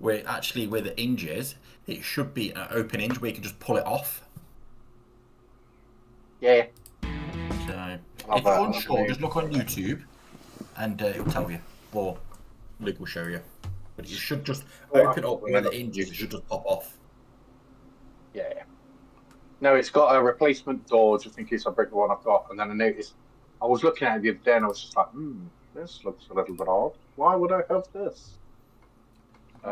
where actually with the hinges, it should be an open hinge where you can just pull it off. Yeah. So if you're unsure, just look on YouTube and it'll tell you, or Luke will show you. But you should just open up where the hinges, it should just pop off. Yeah. No, it's got a replacement door just in case I break the one I've got. And then I noticed, I was looking at it the other day and I was just like, this looks a little bit odd. Why would I have this?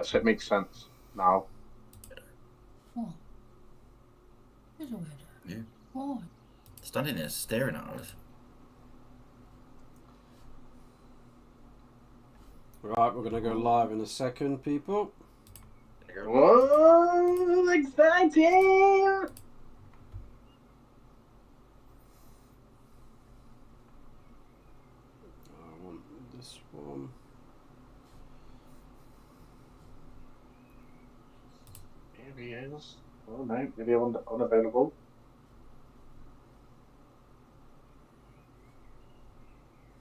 So it makes sense now. What? It's weird. Yeah. Why? Standing there staring at us. Right, we're gonna go live in a second, people. Whoa, exciting! I want this one. Here he is. Oh no, video unavailable.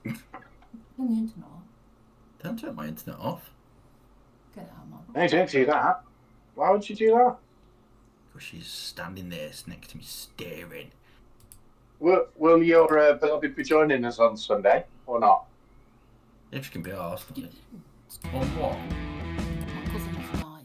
Turn the internet off. Don't turn my internet off. Get it out, man. No, don't do that. Why would you do that? Because she's standing there next to me staring. Will your beloved be joining us on Sunday or not? If she can be asked. You didn't. On what? My cousin is lying.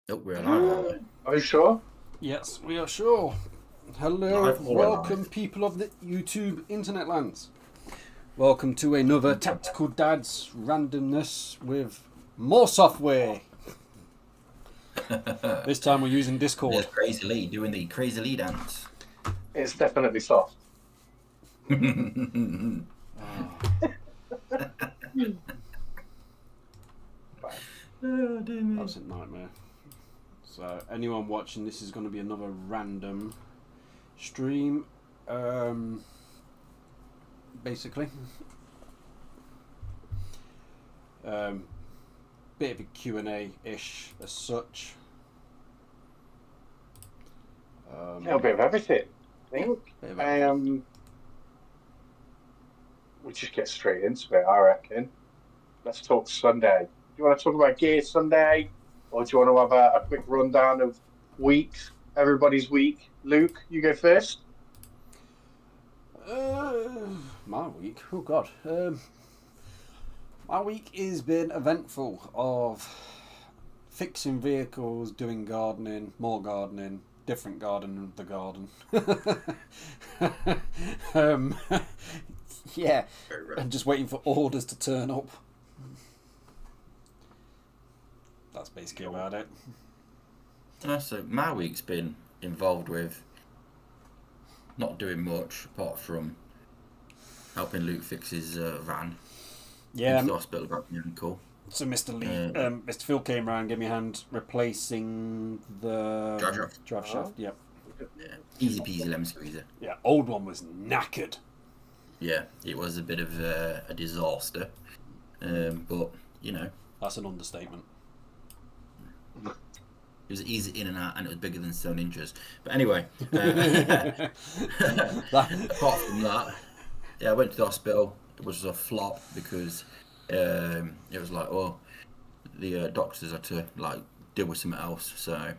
Oh, we're alive. Are you sure? Yes, we are sure. Hello, Live or welcome alive? people of the YouTube internet lands. Welcome to another Tactical Dads randomness with more software. This time we're using There's Discord. Crazy Lee doing the Crazy Lee dance. It's definitely soft. Oh, dear me. That's a nightmare. So anyone watching this is going to be another random stream, basically. Bit of a Q&A-ish as such. A little bit of everything, I think. Bit of everything. We'll just get straight into it, I reckon. Let's talk Sunday. Do you want to talk about Gear Sunday? Or do you want to have a quick rundown of weeks, everybody's week? Luke, you go first. My week? Oh God. My week has been eventful of fixing vehicles, doing gardening, more gardening, different garden of the garden. Yeah, and just waiting for orders to turn up. That's basically about it. So my week's been involved with not doing much apart from helping Luke fix his van. Yeah. Into the hospital, got my ankle. So Mr. Lee, Mr. Phil came around, gave me a hand replacing the Drive shaft. Yep. Yeah, easy peasy lemon squeezer. Yeah, old one was knackered. Yeah, it was a bit of a disaster, but you know, That's an understatement. it was easy in and out, and it was bigger than stone inches. But anyway, apart from that, yeah, I went to the hospital. It was a flop because it was like, oh, the doctors had to like deal with something else, so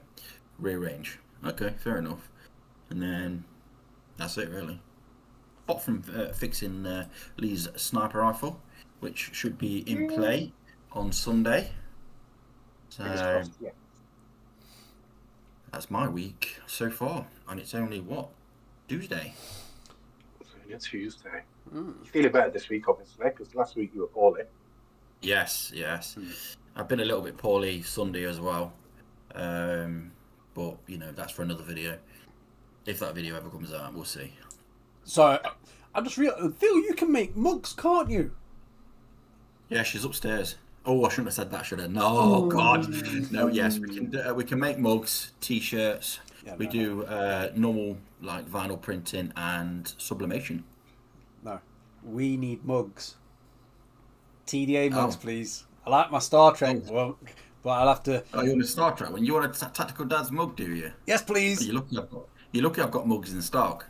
rearrange. Okay, fair enough. And then that's it really. Apart from fixing Lee's sniper rifle, which should be in play on Sunday. So that's my week so far, and it's only what, Tuesday. It's Tuesday. You're feeling better this week, obviously, because last week you were poorly. Yes. I've been a little bit poorly Sunday as well, but you know, that's for another video. If that video ever comes out, we'll see. So I just realized, Phil, you can make mugs, can't you? Yeah, she's upstairs. Oh, I shouldn't have said that, should I? No, God. No, yes, we can make mugs, t-shirts, Yeah, We no, do normal like vinyl printing and sublimation. No. We need mugs. TDA mugs, Oh. please. I like my Star Trek Oh. mug, but I'll have to. Oh, you want a Star Trek one? You want a Tactical Dad's mug, do you? Yes, Oh, please. you're lucky I've got mugs in stock.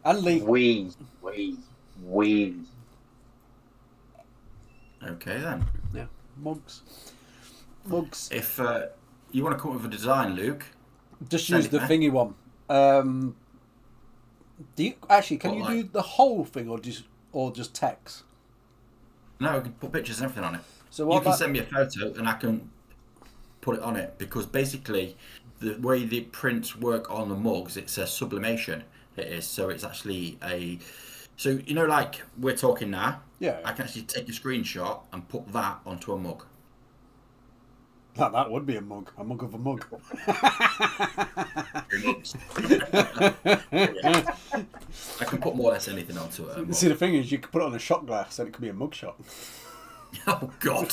And Lee. We. Okay then. Yeah, mugs. Mugs. If you want to come up with a design, Luke, Just send use it, the man. thingy one. Do you actually? Can What, you like- do the whole thing or just text? No, I can put pictures and everything on it. So You what can about? send me a photo and I can put it on it because basically the way the prints work on the mugs, it says sublimation. It is so it's actually a so you know like we're talking now. Yeah, I can actually take a screenshot and put that onto a mug. that would be a mug of a mug. Three mugs. I can put more or less anything onto it. See, the thing is, you could put it on a shot glass, and it could be a mug shot. Oh God.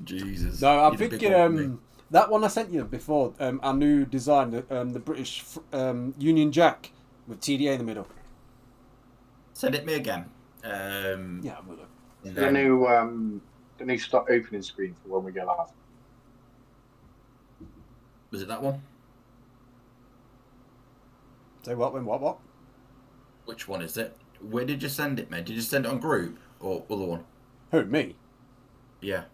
Jesus. No, I'm You're the big thinking one for me. that one I sent you before, our new design, the British Union Jack with TDA in the middle. Send it me again. Yeah, I will. And The then- new stop opening screen for when we go live. was it that one? Say what? When what? Which one is it? Where did you send it, mate? Did you send it on group or other one? Who, me? Yeah.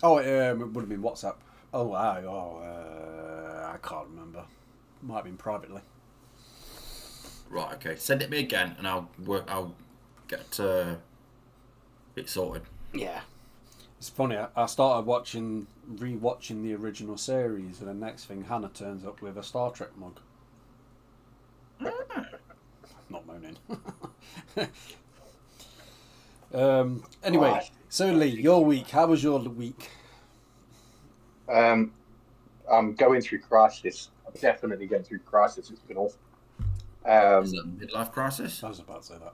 Oh, it would have been WhatsApp. Oh, I can't remember. Might have been privately. Right. Okay. Send it me again, and I'll get it sorted. Yeah. It's funny. I started rewatching the original series, and the next thing Hannah turns up with a Star Trek mug. Not moaning. Anyway, Right. so Lee, your week. How was your week? I'm going through crisis. I'm definitely going through crisis. It's been awful. Is that a midlife crisis? I was about to say that.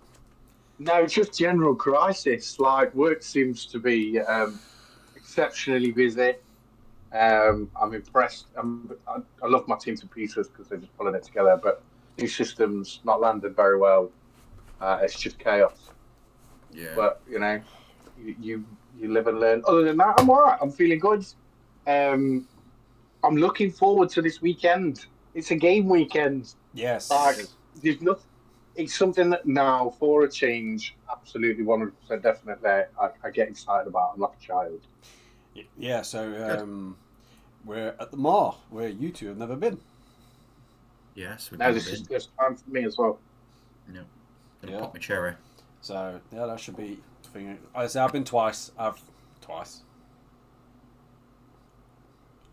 No, it's just general crisis. Like work seems to be exceptionally busy. I'm impressed. I love my team to pieces because they're just pulling it together. But new systems not landed very well. It's just chaos. Yeah. But you live and learn. Other than that, I'm alright. I'm feeling good. I'm looking forward to this weekend. It's a game weekend. Yes. Like, there's nothing. It's something that now, for a change, absolutely 100% definitely, I get excited about. I'm like a child. Yeah. So we're at the Mar, where you two have never been. Yes. Now this is first time for me as well. Yeah. Gonna Yeah. pop my cherry. So yeah, that should be. I say I've been twice. Twice.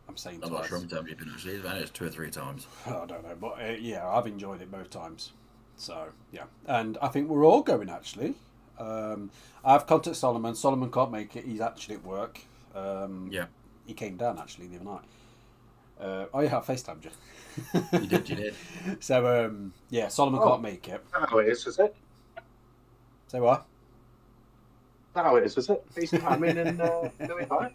I'm saying I'm twice. not sure how many times you've been actually. It's 2 or 3 times. I don't know, but yeah, I've enjoyed it both times. So yeah, and I think we're all going actually. I've contacted Solomon. Solomon can't make it. He's actually at work. Yeah. He came down actually the other night. Oh yeah, I FaceTimed you. You did. So yeah, Solomon Oh. can't make it. That's how it is it? Say what? That's how it is it? FaceTime in and do it right?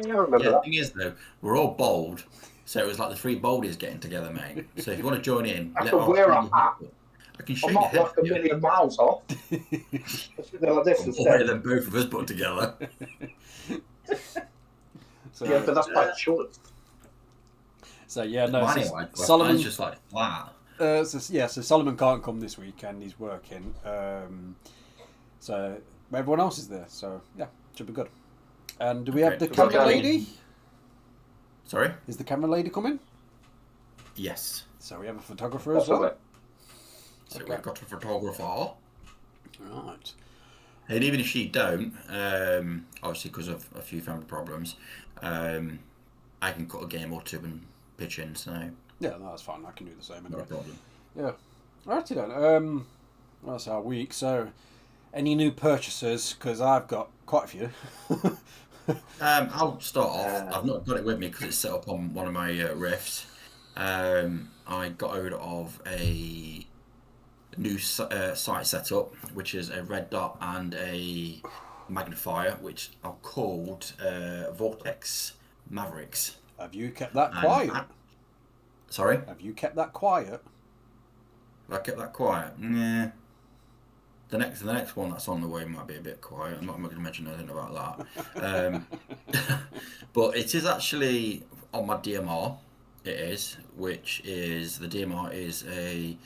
Yeah, I remember Yeah. The that. thing is though, we're all bold, so it was like the 3 boldies getting together, mate. So if you want to join in, I can wear a hat. I can I'm shake your not head. like a million miles off. I should go like this More instead. than both of us put together. So, Yeah, but that's quite short. so yeah, no. Mine So ain't like Solomon. mine's just like flat. So Solomon can't come this weekend. He's working. So everyone else is there. So yeah, should be good. And do we have Okay, the so camera okay. lady? Sorry? Is the camera lady coming? Yes. So we have a photographer as Possibly. well. So Okay. we've got a photographer. Right. And even if she don't, obviously because of a few family problems, I can cut a game or 2 and pitch in, so Yeah, no, that's fine. I can do the same not anyway. a problem. Yeah. Righty then. That's our week. So, any new purchases? Because I've got quite a few. I'll start off. I've not got it with me because it's set up on one of my riffs. I got hold of a new site setup, which is a red dot and a magnifier, which are called Vortex Mavericks. Have you kept that And quiet? Sorry? Have you kept that quiet? Have I kept that quiet? Yeah. The next one that's on the way might be a bit quiet. I'm not going to mention anything about that. But it is actually on my DMR. It is, which is the DMR is a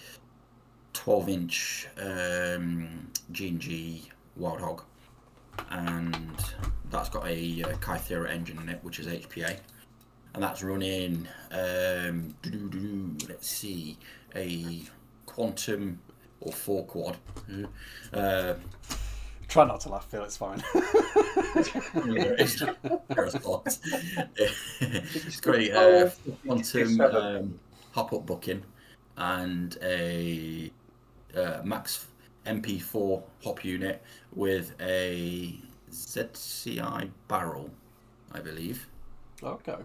12-inch G&G Wild Hog, and that's got a Kythera engine in it, which is HPA, and that's running. Let's see, a Quantum or 4-quad. Try not to laugh, Phil. It's fine. It's great. Quantum hop-up bucking and a Max MP4 hop unit with a ZCI barrel, I believe. Okay.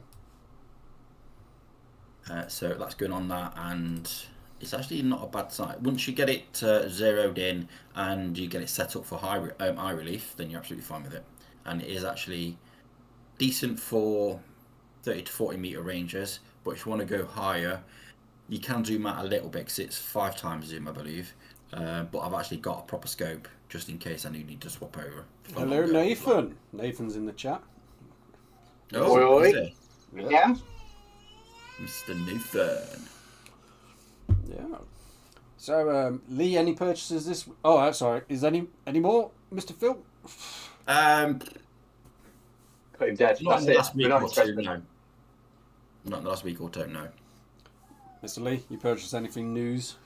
So that's going on that, and it's actually not a bad sight. Once you get it zeroed in and you get it set up for eye relief, then you're absolutely fine with it. And it is actually decent for 30 to 40 meter ranges, but if you want to go higher, you can zoom out a little bit because it's 5 times zoom, I believe. But I've actually got a proper scope just in case I do need to swap over. Hello, Nathan. Nathan's in the chat. Oh, is it? Yeah. Mr. Nathan. Yeah. So, Lee, any purchases this? Oh, sorry. Is any more, Mr. Phil? Put him dead. Not That's in the it. last week We're not or two, interested. no. Not in the last week or two, no. Mr. Lee, you purchased anything news?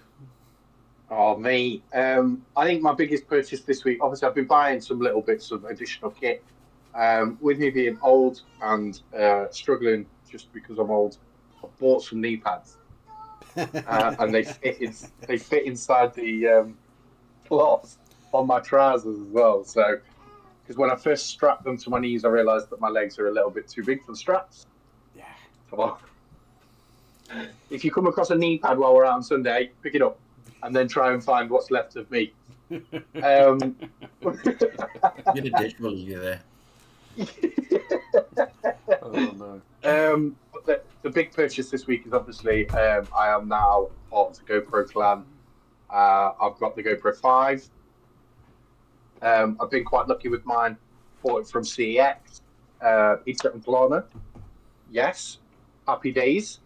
Oh, me. I think my biggest purchase this week, obviously, I've been buying some little bits of additional kit. With me being old and struggling just because I'm old, I bought some knee pads. And they fit inside the cloth on my trousers as well. So, because when I first strapped them to my knees, I realised that my legs are a little bit too big for the straps. Yeah. So, if you come across a knee pad while we're out on Sunday, pick it up and then try and find what's left of me. You're the dish, will you there? Oh no. But the big purchase this week is obviously I am now part of the GoPro clan. I've got the GoPro 5. I've been quite lucky with mine. Bought it from CEX. It's at Plana. Yes, happy days.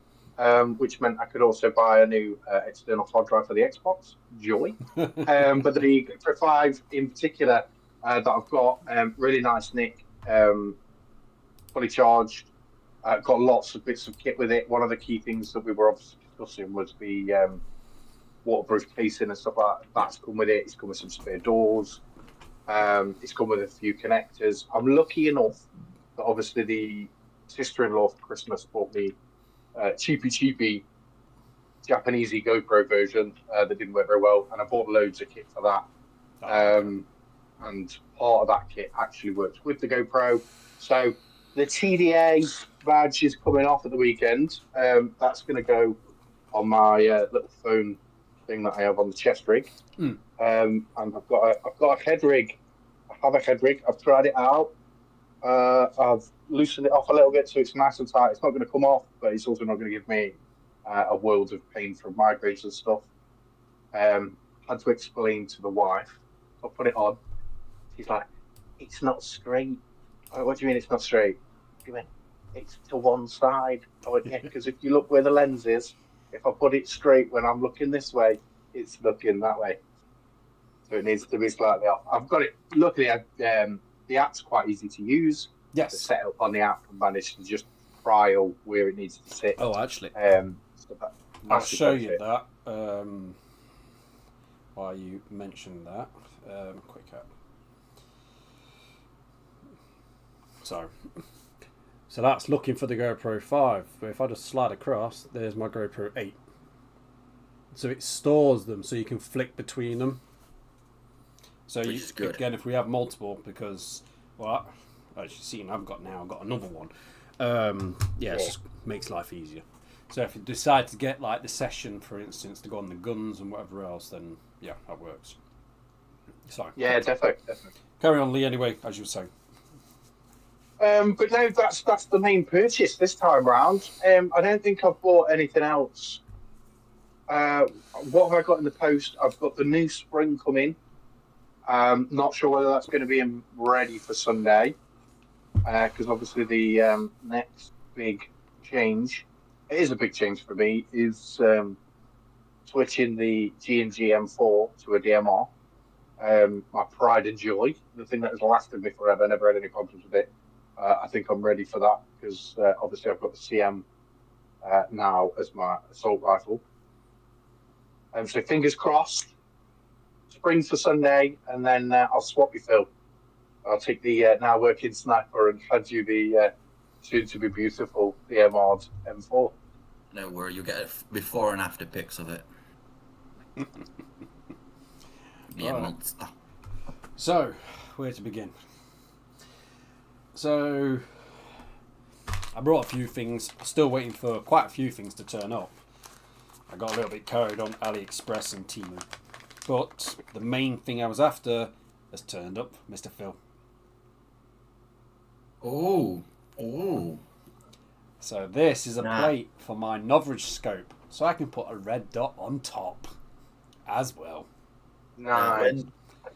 Which meant I could also buy a new external hard drive for the Xbox. Joy. But the GoPro 5 in particular that I've got, really nice nick, fully charged. Got lots of bits of kit with it. One of the key things that we were obviously discussing was the waterproof casing and stuff like that. That's come with it. It's come with some spare doors. It's come with a few connectors. I'm lucky enough that obviously the sister-in-law for Christmas bought me cheapy Japanesey GoPro version that didn't work very well, and I bought loads of kit for that. And part of that kit actually works with the GoPro. So the TDA badge is coming off at the weekend. That's going to go on my little phone thing that I have on the chest rig. And I've got a head rig. I have a head rig. I've tried it out. I've loosened it off a little bit so it's nice and tight. It's not going to come off, but it's also not going to give me a world of pain from migraines and stuff. Had to explain to the wife. I put it on. She's like, "It's not straight." I went, "What do you mean it's not straight?" She went, "It's to one side." I went, "Yeah, because if you look where the lens is, if I put it straight when I'm looking this way, it's looking that way. So it needs to be slightly off." I've got it. Luckily, the app's quite easy to use. Yes. The setup on the app and manage to just trial where it needs to sit. Oh, actually, So I'll show you that. While you mentioned that, quick app. So that's looking for the GoPro 5. But if I just slide across, there's my GoPro 8. So it stores them, so you can flick between them. So Which is good. Again, if we have multiple, because well, as you've seen, I've got another one. It just makes life easier. So if you decide to get like the session, for instance, to go on the guns and whatever else, then yeah, that works. So yeah, definitely. Carry on, Lee. Anyway, as you were saying. But no, that's the main purchase this time round. I don't think I've bought anything else. What have I got in the post? I've got the new spring coming. Not sure whether that's going to be ready for Sunday, because obviously the next big change, it is a big change for me, is switching the G&G M4 to a DMR. My pride and joy, the thing that has lasted me forever, never had any problems with it. I think I'm ready for that because obviously I've got the CM now as my assault rifle. So fingers crossed, spring for Sunday, and then I'll swap you, Phil. I'll take the now working sniper and hand you the soon to be beautiful DMR M4. No worry, you'll get before and after pics of it. Yeah, Right. monster. So, where to begin? So, I brought a few things. Still waiting for quite a few things to turn up. I got a little bit carried on AliExpress and Temu. But the main thing I was after has turned up, Mr. Phil. Oh. So this is a Nah. plate for my Novrage scope. So I can put a red dot on top as well. Nice.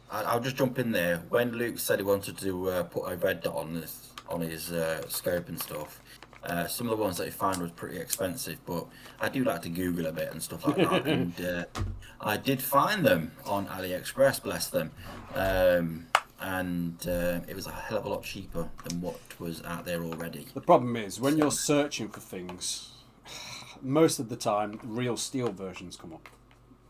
I'll just jump in there. When Luke said he wanted to put a red dot on his scope and stuff, some of the ones that he found was pretty expensive, but I do like to Google a bit and stuff like that. And I did find them on AliExpress, bless them, and it was a hell of a lot cheaper than what was out there already. The problem is when you're searching for things, most of the time real steel versions come up.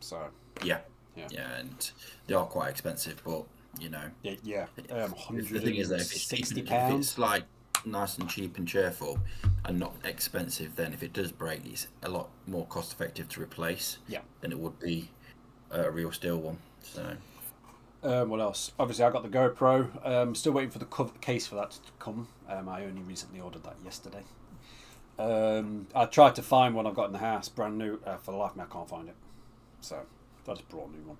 So Yeah, Yeah. and they are quite expensive, but you know. yeah, The thing is that if it's £160. if it's like nice and cheap and cheerful and not expensive, then if it does break, it's a lot more cost effective to replace than it would be a real steel one. So What else? Obviously, I got the GoPro. Still waiting for the case for that to come. I only recently ordered that yesterday. I tried to find one I've got in the house, brand new. For the life of me, I can't find it. So I just brought a new one.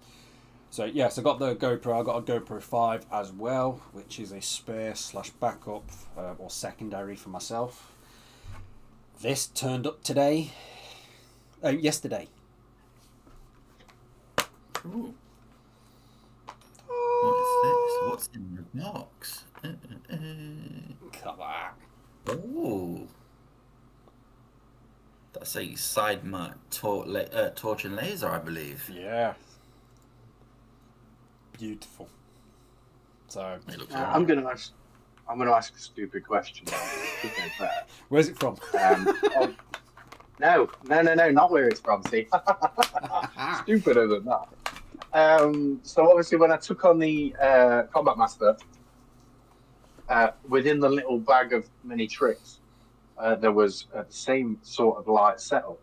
So yes, I got the GoPro. I got a GoPro 5 as well, which is a spare / backup or secondary for myself. This turned up today. Yesterday. ooh. What is this? What's in the box? Come on. Oh, that's a side mount torch and laser, I believe. Yeah. Beautiful. So, It looks I'm alright. gonna ask a stupid question. where's it from? No, not where it's from. See, stupider than that. So obviously, when I took on the Combat Master, within the little bag of mini tricks, there was the same sort of light setup.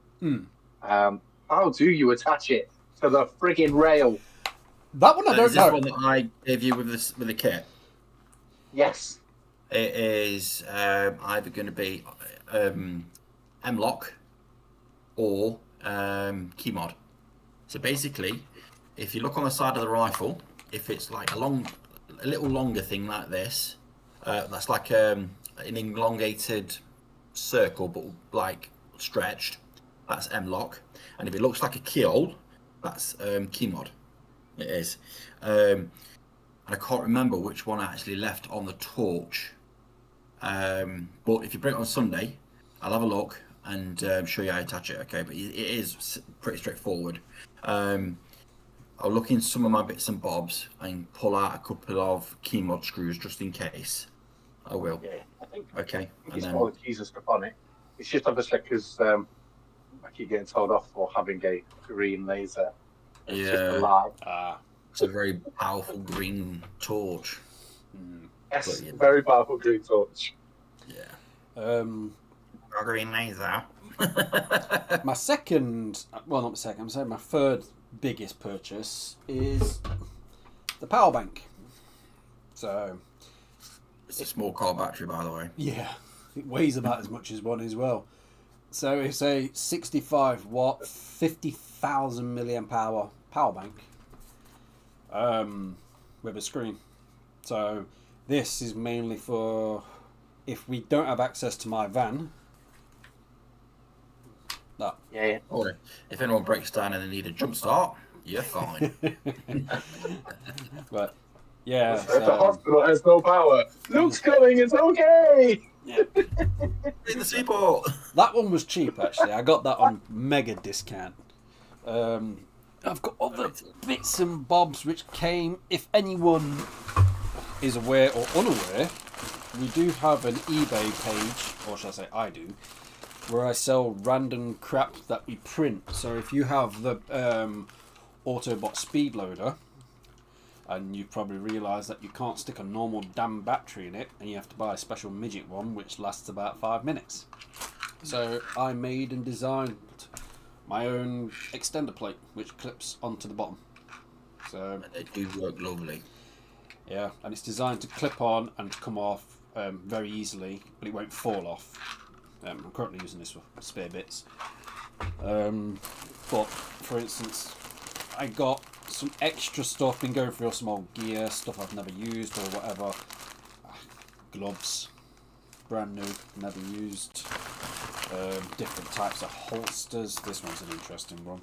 How do you attach it to the friggin' rail? That one I Is don't this know. one that I gave you with the kit? Yes. It is either going to be M-Lock or key mod. So basically, if you look on the side of the rifle, if it's like a little longer thing like this, that's like an elongated circle but like stretched, that's M-Lock. And if it looks like a keyhole, that's key mod. It is. And I can't remember which one I actually left on the torch. But if you bring it on Sunday, I'll have a look and show you how to attach it. Okay, but it is pretty straightforward. I'll look in some of my bits and bobs and pull out a couple of key mod screws just in case. I will. Yeah, I think Okay. it's got all the keys and stuff on it. It's just obviously because I keep getting told off for having a green laser. It's just a lie. It's a very powerful green torch. Yes, But, you know. very powerful green torch. Yeah. A green laser. my second, well, not my second, I'm saying my third biggest purchase is the power bank. So, It's a small car battery, by the way. yeah, it weighs about as much as one as well. So it's a 65 watt, 50,000 milliamp hour power bank with a screen. So this is mainly for if we don't have access to my van, that. Yeah. Or if anyone breaks down and they need a jump start, you're fine. But yeah, If the hospital has no power, Luke's coming. It's okay. yeah. In the seaport. That one was cheap actually. I got that on mega discount. I've got other bits and bobs which came. If anyone is aware or unaware, we do have an eBay page, or shall I say I do, where I sell random crap that we print. So if you have the Autobot speed loader, and you probably realise that you can't stick a normal damn battery in it, and you have to buy a special midget one which lasts about 5 minutes. So I made and designed my own extender plate which clips onto the bottom. So They do work lovely. yeah, and it's designed to clip on and come off very easily, but it won't fall off. I'm currently using this for spare bits. But for instance, I got some extra stuff, been going through some old gear, stuff I've never used or whatever. Gloves, brand new, never used. Different types of holsters. This one's an interesting one.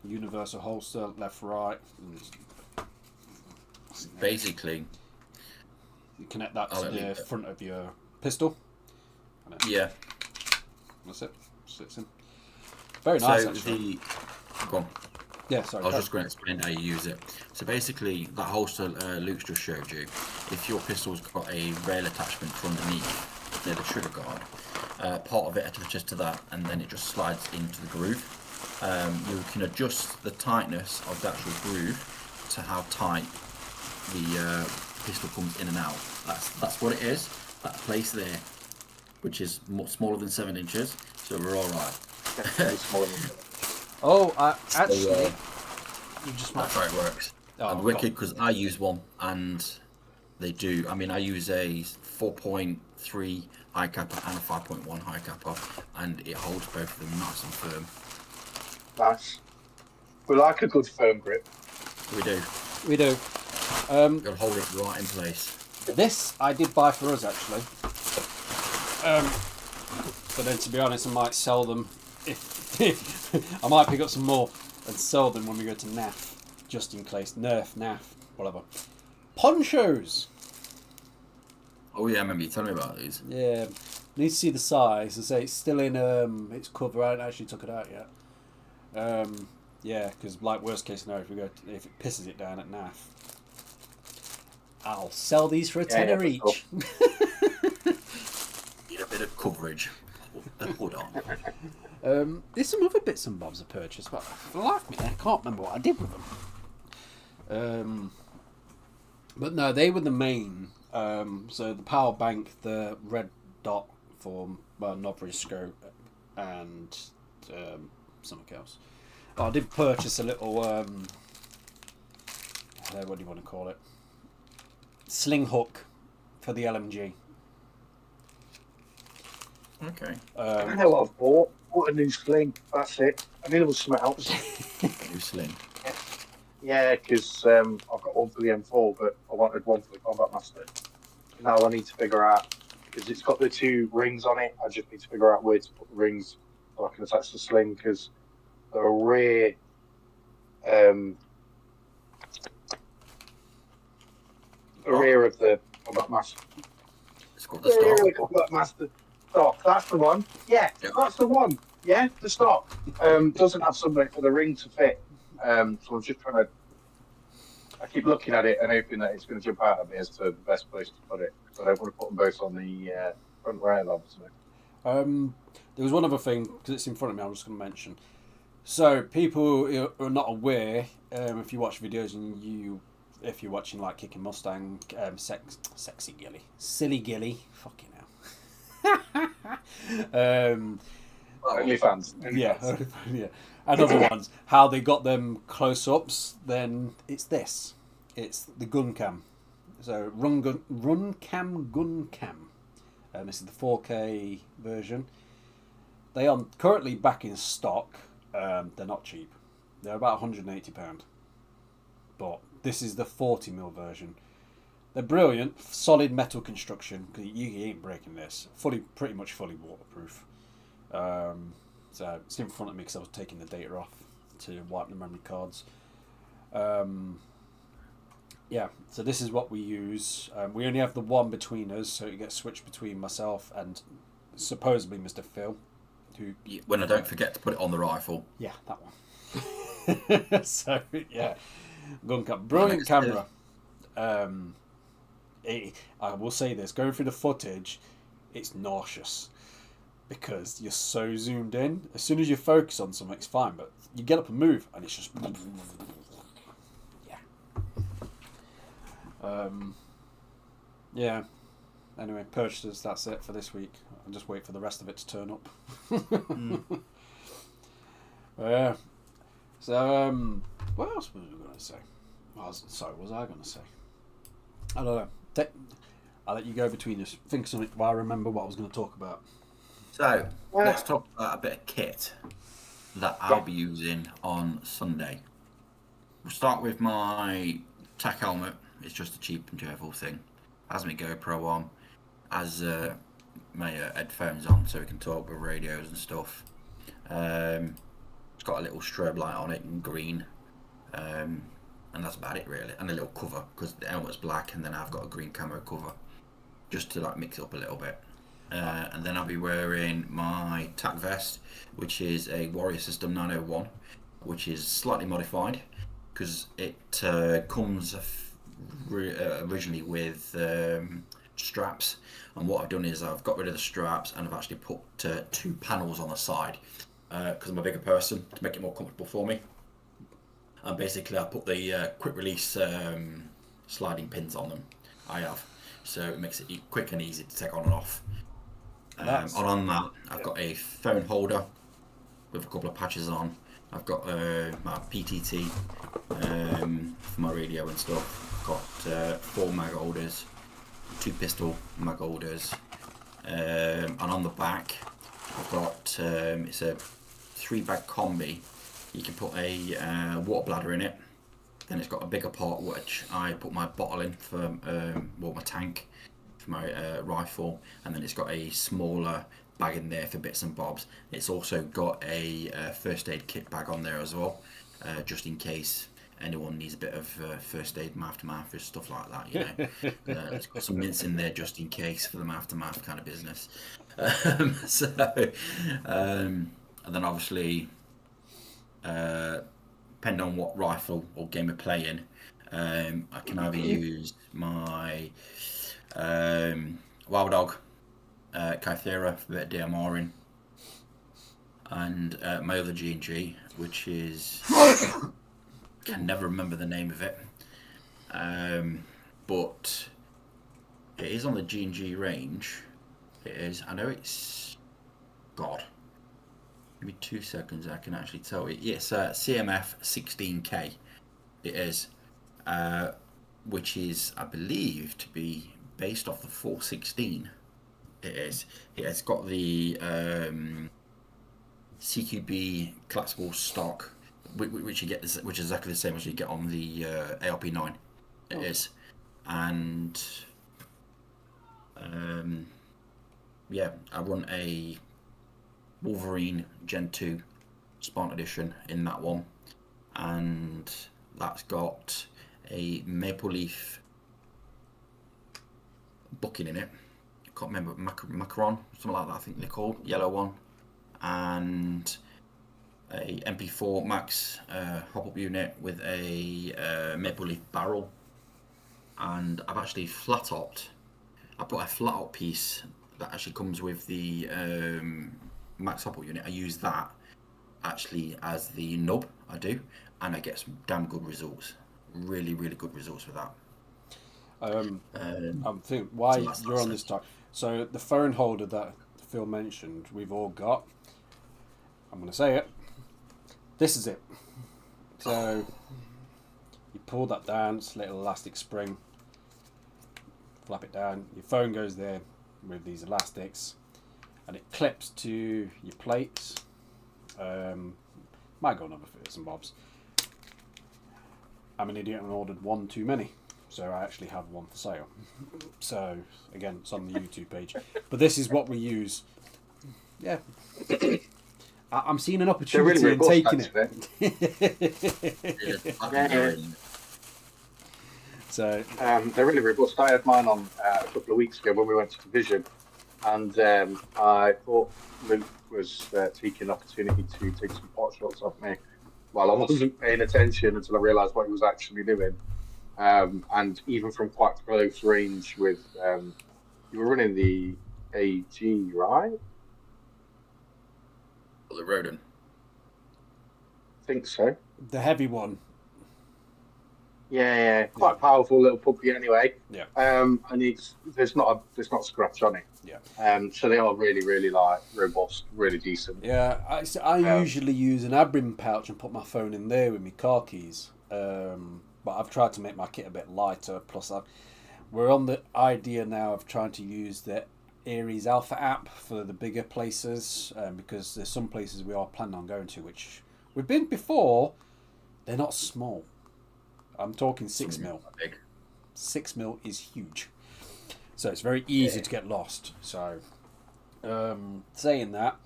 Universal holster, left, right. Basically, You connect that I'll to leave the it. front of your pistol. And yeah. that's it. Sits in. Very nice, So actually. go on. Yeah, sorry. I was just going to explain how you use it. So basically, that holster Luke's just showed you, if your pistol's got a rail attachment for underneath, near the trigger guard, part of it attaches to that, and then it just slides into the groove. You can adjust the tightness of the actual groove to how tight the pistol comes in and out. That's what it is. That place there, which is smaller than 7 inches, so we're all right. Oh, actually, So, you just might. that's how it works. Oh, And wicked, because I use one, and they do. I mean, I use a 4.3 high kappa and a 5.1 high kappa, and it holds both of them nice and firm. Nice. We like a good firm grip. We do. We do. You'll hold it right in place. This I did buy for us actually. But then, to be honest, I might sell them. If I might pick up some more and sell them when we go to NAF, just in case. NAF, whatever. Ponchos. Oh yeah, I remember you telling me about these. Yeah, need to see the size. I say it's still in its cover. I haven't actually took it out yet. Yeah, because like worst case scenario, if it pisses it down at NAF, I'll sell these for a tenner each. Need a bit of coverage. Put the hood on. There's some other bits and bobs I purchased, but for the life of me, I can't remember what I did with them. But no, they were the main. So the power bank, the red dot for novice scope, and something else. Oh, I did purchase a little. What do you want to call it? Sling hook for the LMG. Okay. I know what I've bought. Bought a new sling. That's it. I knew there was something else. New sling. Yeah, because I've got one for the M4, but I wanted one for the Combat Master. Now I need to figure out, because it's got the 2 rings on it, I just need to figure out where to put the rings so I can attach the sling, because the rear of the Combat Master. It's got the The rear of the stock. Combat Master stock, that's the one. Yeah, Yeah. that's the one. Yeah, the stock. Doesn't have something for the ring to fit. So I'm just trying to. I keep looking at it and hoping that it's going to jump out at me as to the best place to put it. So I don't want to put them both on the front rail, obviously. There was one other thing, because it's in front of me, I'm just going to mention. So, people who are not aware, if you watch videos and if you're watching like Kicking Mustang, Sexy Gilly, Silly Gilly, fucking hell. Only fans. Yeah, yeah. And other ones, how they got them close-ups, then it's this. It's the gun cam. So, run cam, gun cam. This is the 4K version. They are currently back in stock. They're not cheap. They're about £180. But This is the 40mm version. They're brilliant, solid metal construction. Cause you ain't breaking this. Pretty much fully waterproof. So it's in front of me because I was taking the data off to wipe the memory cards. Yeah, so this is what we use. We only have the one between us, so it gets switched between myself and supposedly Mr. Phil, who... When I don't forget to put it on the rifle. Yeah, that one. So, yeah. Gun cam. Brilliant camera. I will say this, going through the footage, it's nauseous. Because you're so zoomed in. As soon as you focus on something, it's fine, but you get up and move, and it's just... Yeah. Anyway, purchases, that's it for this week. I'll just wait for the rest of it to turn up. Yeah. So, what else was I going to say? What was I going to say? I don't know. I'll let you go between us. Think of something while I remember what I was going to talk about. So, let's talk about a bit of kit that I'll be using on Sunday. We'll start with my tack helmet. It's just a cheap and cheerful thing. Has my GoPro on, has my headphones on so we can talk with radios and stuff. It's got a little strobe light on it in green, and that's about it really. And a little cover because the helmet's black, and then I've got a green camo cover just to like mix it up a little bit. And then I'll be wearing my tack vest, which is a Warrior System 901, which is slightly modified because it comes originally with straps, and what I've done is I've got rid of the straps and I've actually put 2 panels on the side because I'm a bigger person to make it more comfortable for me. And basically I put the quick release sliding pins on them. I have, so it makes it quick and easy to take on and off. On that I've got a phone holder with a couple of patches on. I've got my PTT for my radio and stuff. I've got 4 mag holders, 2 pistol mag holders, and on the back I've got it's a 3-bag combi. You can put a water bladder in it. Then it's got a bigger part which I put my bottle in for my tank for my rifle, and then it's got a smaller bag in there for bits and bobs. It's also got a first aid kit bag on there as well, just in case anyone needs a bit of first aid mouth to mouth or stuff like that, you know. It's got some mints in there just in case for the mouth to mouth kind of business. And then obviously depending on what rifle or game we're playing, I can either use my Wild Dog Kythera for a bit of DMRing, and my other G&G, which is can never remember the name of it, but it is on the G&G range. It is. I know it's God. Give me 2 seconds. I can actually tell you. Yes, CMF 16K. It is, which is I believe to be based off the 416. It is. It's got the CQB collapsible stock, which you get, which is exactly the same as you get on the ARP9. It is, and yeah, I run a Wolverine Gen 2 Spawn Edition in that one, and that's got a maple leaf bucket in it. I can't remember, macaron, something like that I think they're called, yellow one, and a MP4 Max hop-up unit with a maple leaf barrel. And I've actually flat-topped. I put a flat-top piece that actually comes with the Max hop-up unit. I use that actually as the nub, I do, and I get some damn good results. Really, really good results with that. I'm thinking why so you're on this talk. So the phone holder that Phil mentioned, we've all got. I'm going to say it. This is it. So you pull that down, it's a little elastic spring. Flap it down. Your phone goes there with these elastics, and it clips to your plates. Might go on other bits and bobs. I'm an idiot and ordered one too many. So I actually have one for sale. So again, it's on the YouTube page. But this is what we use. Yeah. I'm seeing an They're opportunity really in robust, taking actually. it. So They're really robust. I had mine on a couple of weeks ago when we went to Division, and I thought Luke was taking an opportunity to take some pot shots off me while I wasn't paying attention until I realised what he was actually doing. And even from quite close range with, you were running the AG, right? The Rodin. I think so. the heavy one. Yeah, quite powerful little puppy anyway. Yeah. And there's not a scratch on it. Yeah. So they are really, really like robust, really decent. Yeah, I usually use an Abrim pouch and put my phone in there with my car keys. But I've tried to make my kit a bit lighter. Plus, we're on the idea now of trying to use the Aries Alpha app for the bigger places, because there's some places we are planning on going to, which we've been before. They're not small. I'm talking 6 mil. Big. 6 mil is huge. So it's very easy to get lost. So, saying that,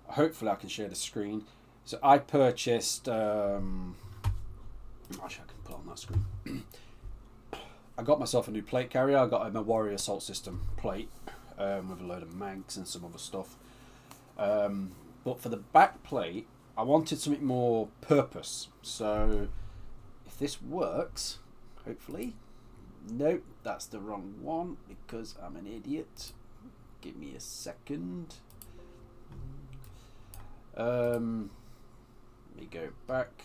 hopefully I can share the screen. So I purchased, actually I can put on that screen. I got myself a new plate carrier. I got a Warrior Assault System plate with a load of mags and some other stuff. But for the back plate, I wanted something more purpose. So if this works, hopefully. Nope, that's the wrong one because I'm an idiot. Give me a second. Let me go back.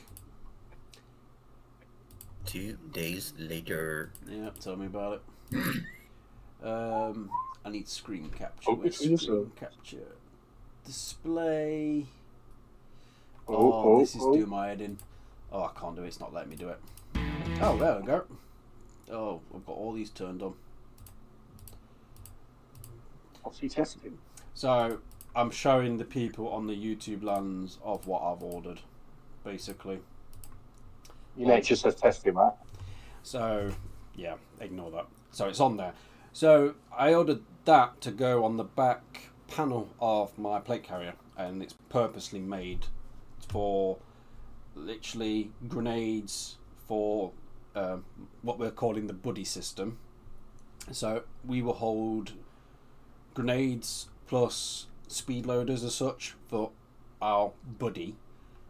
2 days later. Yeah, tell me about it. I need screen capture. Oh, Where's it's screen also- capture? Display. Oh, This is doing my head in. Oh, I can't do it. It's not letting me do it. Oh, there we go. Oh, I've got all these turned on. What's he testing? So I'm showing the people on the YouTube lands of what I've ordered, basically. You know, it just says testing, right? So yeah, ignore that. So it's on there. So I ordered that to go on the back panel of my plate carrier, and it's purposely made for literally grenades for what we're calling the buddy system. So we will hold grenades plus speed loaders as such for our buddy,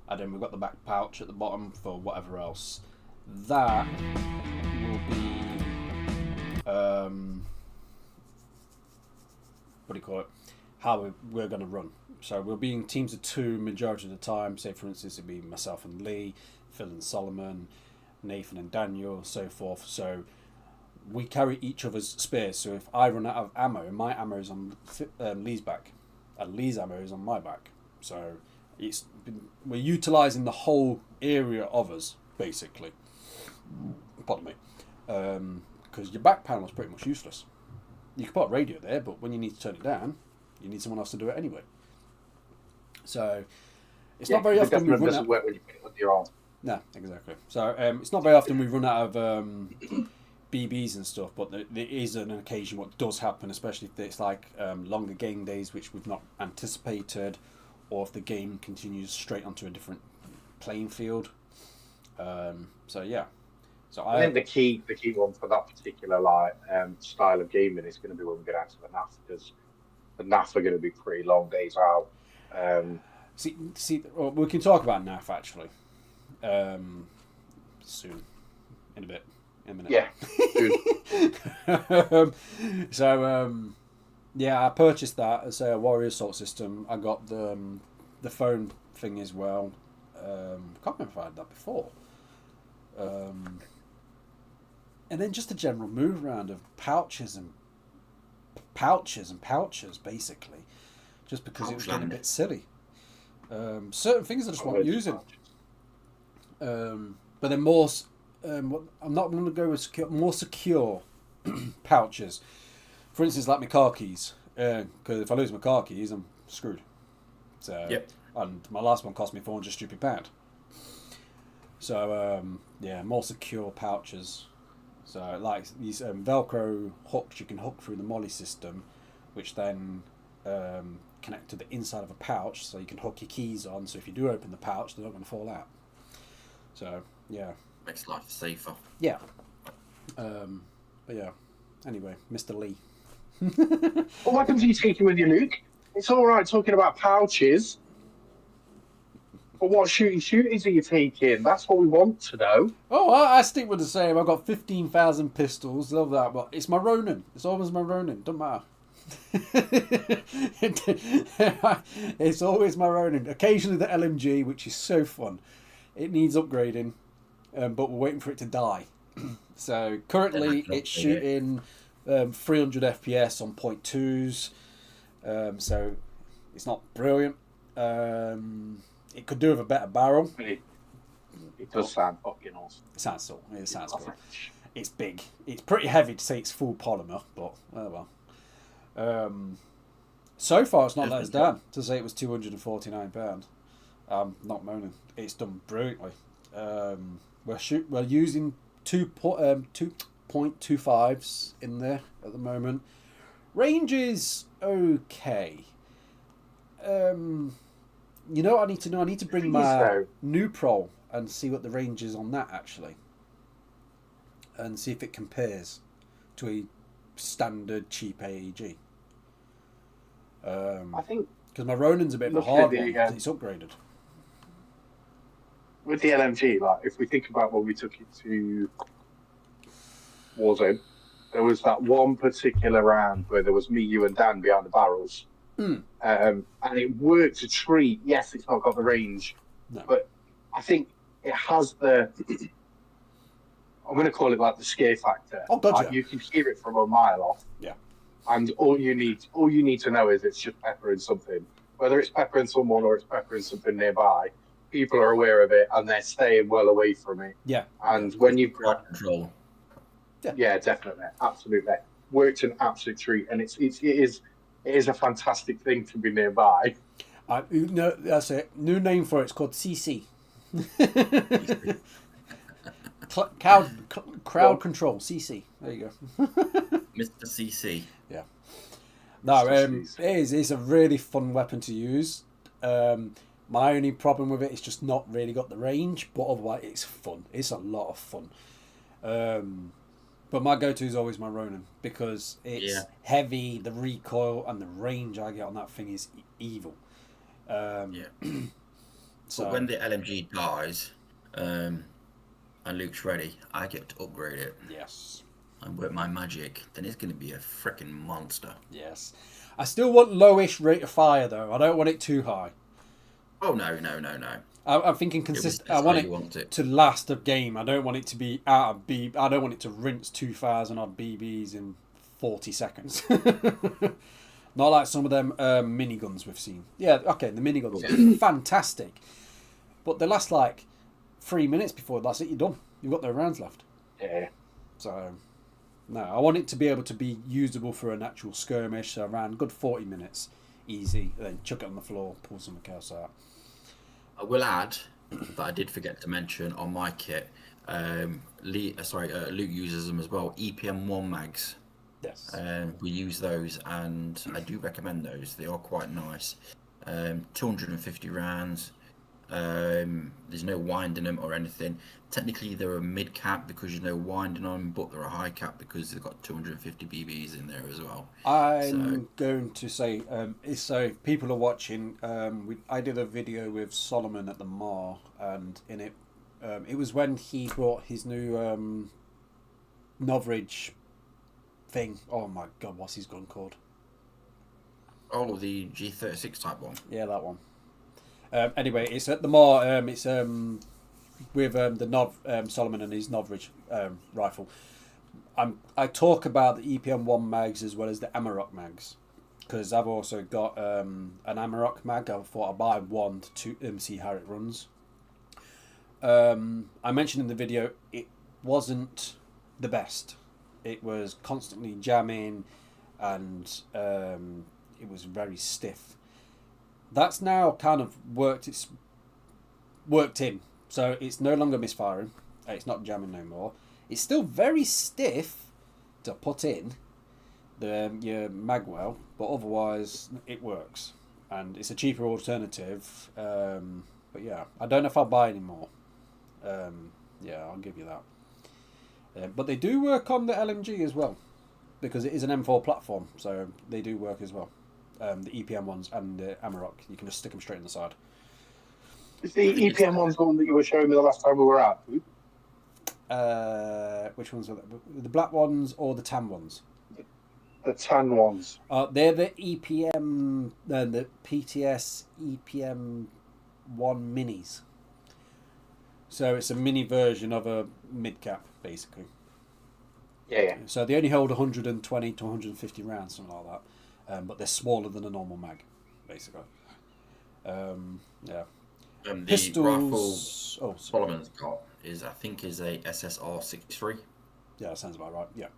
and then we've got the back pouch at the bottom for whatever else. That will be what do you call it? How we're going to run. So we'll be in teams of 2 majority of the time. Say for instance it'd be myself and Lee, Phil and Solomon, Nathan and Daniel, so forth. So we carry each other's spears. So if I run out of ammo, my ammo is on Lee's back, and Lee's ammo is on my back. So we're utilising the whole area of us, basically. Pardon me. Because your back panel is pretty much useless. You can put a radio there, but when you need to turn it down, you need someone else to do it anyway. So it's not very often we run doesn't out. work when you put it under your arm. No, exactly. So it's not very often we run out of BBs and stuff, but there is an occasion what does happen, especially if it's like longer game days which we've not anticipated, or if the game continues straight onto a different playing field. So yeah. So I think the key one for that particular style of gaming is going to be when we get out to the NAF, because the NAF are going to be pretty long days out. See, well, we can talk about NAF actually soon, in a minute. Yeah. Yeah, I purchased that as a Warrior Assault System. I got the phone thing as well. Can't remember if I had that before. And then just a general move around of pouches, basically, just because it was getting a bit silly. Certain things I just wasn't using. But then more, I'm not going to go with more secure pouches. For instance, like my car keys, because if I lose my car keys, I'm screwed. So, Yep. And my last one cost me £400 stupid. So yeah, more secure pouches. So like these Velcro hooks you can hook through the Molly system, which then connect to the inside of a pouch, so you can hook your keys on. So if you do open the pouch, they're not going to fall out. So yeah, Makes life safer. yeah. But yeah. Anyway, Mr. Lee. What weapons are you taking with you, Luke? It's all right talking about pouches, but what shooties are you taking? That's what we want to know. Oh, I stick with the same. I've got 15,000 pistols. Love that. But it's my Ronin. It's always my Ronin. Doesn't matter. It's always my Ronin. Occasionally the LMG, which is so fun. It needs upgrading, but we're waiting for it to die. So currently it's shooting 300 FPS on .2s. So it's not brilliant. It could do with a better barrel. It does sound fucking awesome. It sounds cool. It sounds good. It's big. It's pretty heavy to say it's full polymer, but oh well. So far, it's not let us down to say it was £249. Not moaning. It's done brilliantly. We're using 2.25s in there at the moment. Range is okay. You know what I need to know? I need to bring my new Pro and see what the range is on that actually, and see if it compares to a standard cheap AEG. I think because my Ronin's a bit of a hard one because it's upgraded. With the LMG, like if we think about when we took it to Warzone, there was that one particular round where there was me, you, and Dan behind the barrels. And it worked a treat. Yes, it's not got the range, but I think it has the. I'm going to call it like the scare factor. Oh, gotcha. Like, you can hear it from a mile off. Yeah. And all you need to know is it's just peppering something. Whether it's peppering someone or it's peppering something nearby, people are aware of it and they're staying well away from it. Yeah. And when you've got control. Yeah, definitely, absolutely, worked an absolute treat, and it is a fantastic thing to be nearby. No, that's it. New name for it's called CC. Crowd control, CC. There you go. Mr. CC. Yeah. No, it's a really fun weapon to use. My only problem with it is just not really got the range, but otherwise it's fun. It's a lot of fun. But my go-to is always my Ronin because it's heavy, the recoil and the range I get on that thing is evil. So but when the LMG dies, and Luke's ready, I get to upgrade it. Yes. And with my magic, then it's going to be a freaking monster. Yes. I still want lowish rate of fire though. I don't want it too high. Oh no. I'm thinking consistent. I want it to last a game. I don't want it to be out of B. I don't want it to rinse 2,000 odd BBs in 40 seconds. Not like some of them miniguns we've seen. Yeah, okay, the miniguns are fantastic, but they last like 3 minutes before that's it. You're done. You've got no rounds left. Yeah. So no, I want it to be able to be usable for an actual skirmish. So around good 40 minutes, easy. Then chuck it on the floor, pull something else out. I will add that I did forget to mention on my kit. Luke uses them as well. EPM1 mags. Yes. We use those, and I do recommend those. They are quite nice. 250 rounds. There's no wind in them or anything. Technically, they're a mid cap because there's no winding on them, but they're a high cap because they've got 250 BBs in there as well. I'm going to say, so if people are watching, I did a video with Solomon at the Mar, and in it, it was when he brought his new Novridge thing. Oh my god, what's his gun called? Oh, the G36 type one. Yeah, that one. Anyway, it's at the Mar. It's with the Nov Solomon and his Novridge rifle. I talk about the EPM1 mags as well as the Amarok mags because I've also got an Amarok mag. I thought I'd buy one to see how it runs. I mentioned in the video it wasn't the best. It was constantly jamming and it was very stiff. That's now kind of worked in So it's no longer misfiring. It's not jamming no more. It's still very stiff to put in your magwell, but otherwise it works, and it's a cheaper alternative. But yeah, I don't know if I'll buy any more. Yeah, I'll give you that. But they do work on the LMG as well, because it is an M4 platform, so they do work as well. The EPM ones and the Amarok, you can just stick them straight in the side. Is the EPM ones the one that you were showing me the last time we were out? Which ones are the black ones or the tan ones? The tan ones. They're the EPM, the PTS EPM 1 minis. So it's a mini version of a mid cap, basically. Yeah. So they only hold 120 to 150 rounds, something like that. But they're smaller than a normal mag, basically. Yeah. The Pistols. rifle Solomon's got is a SSR 63. Yeah, that sounds about right. Yeah.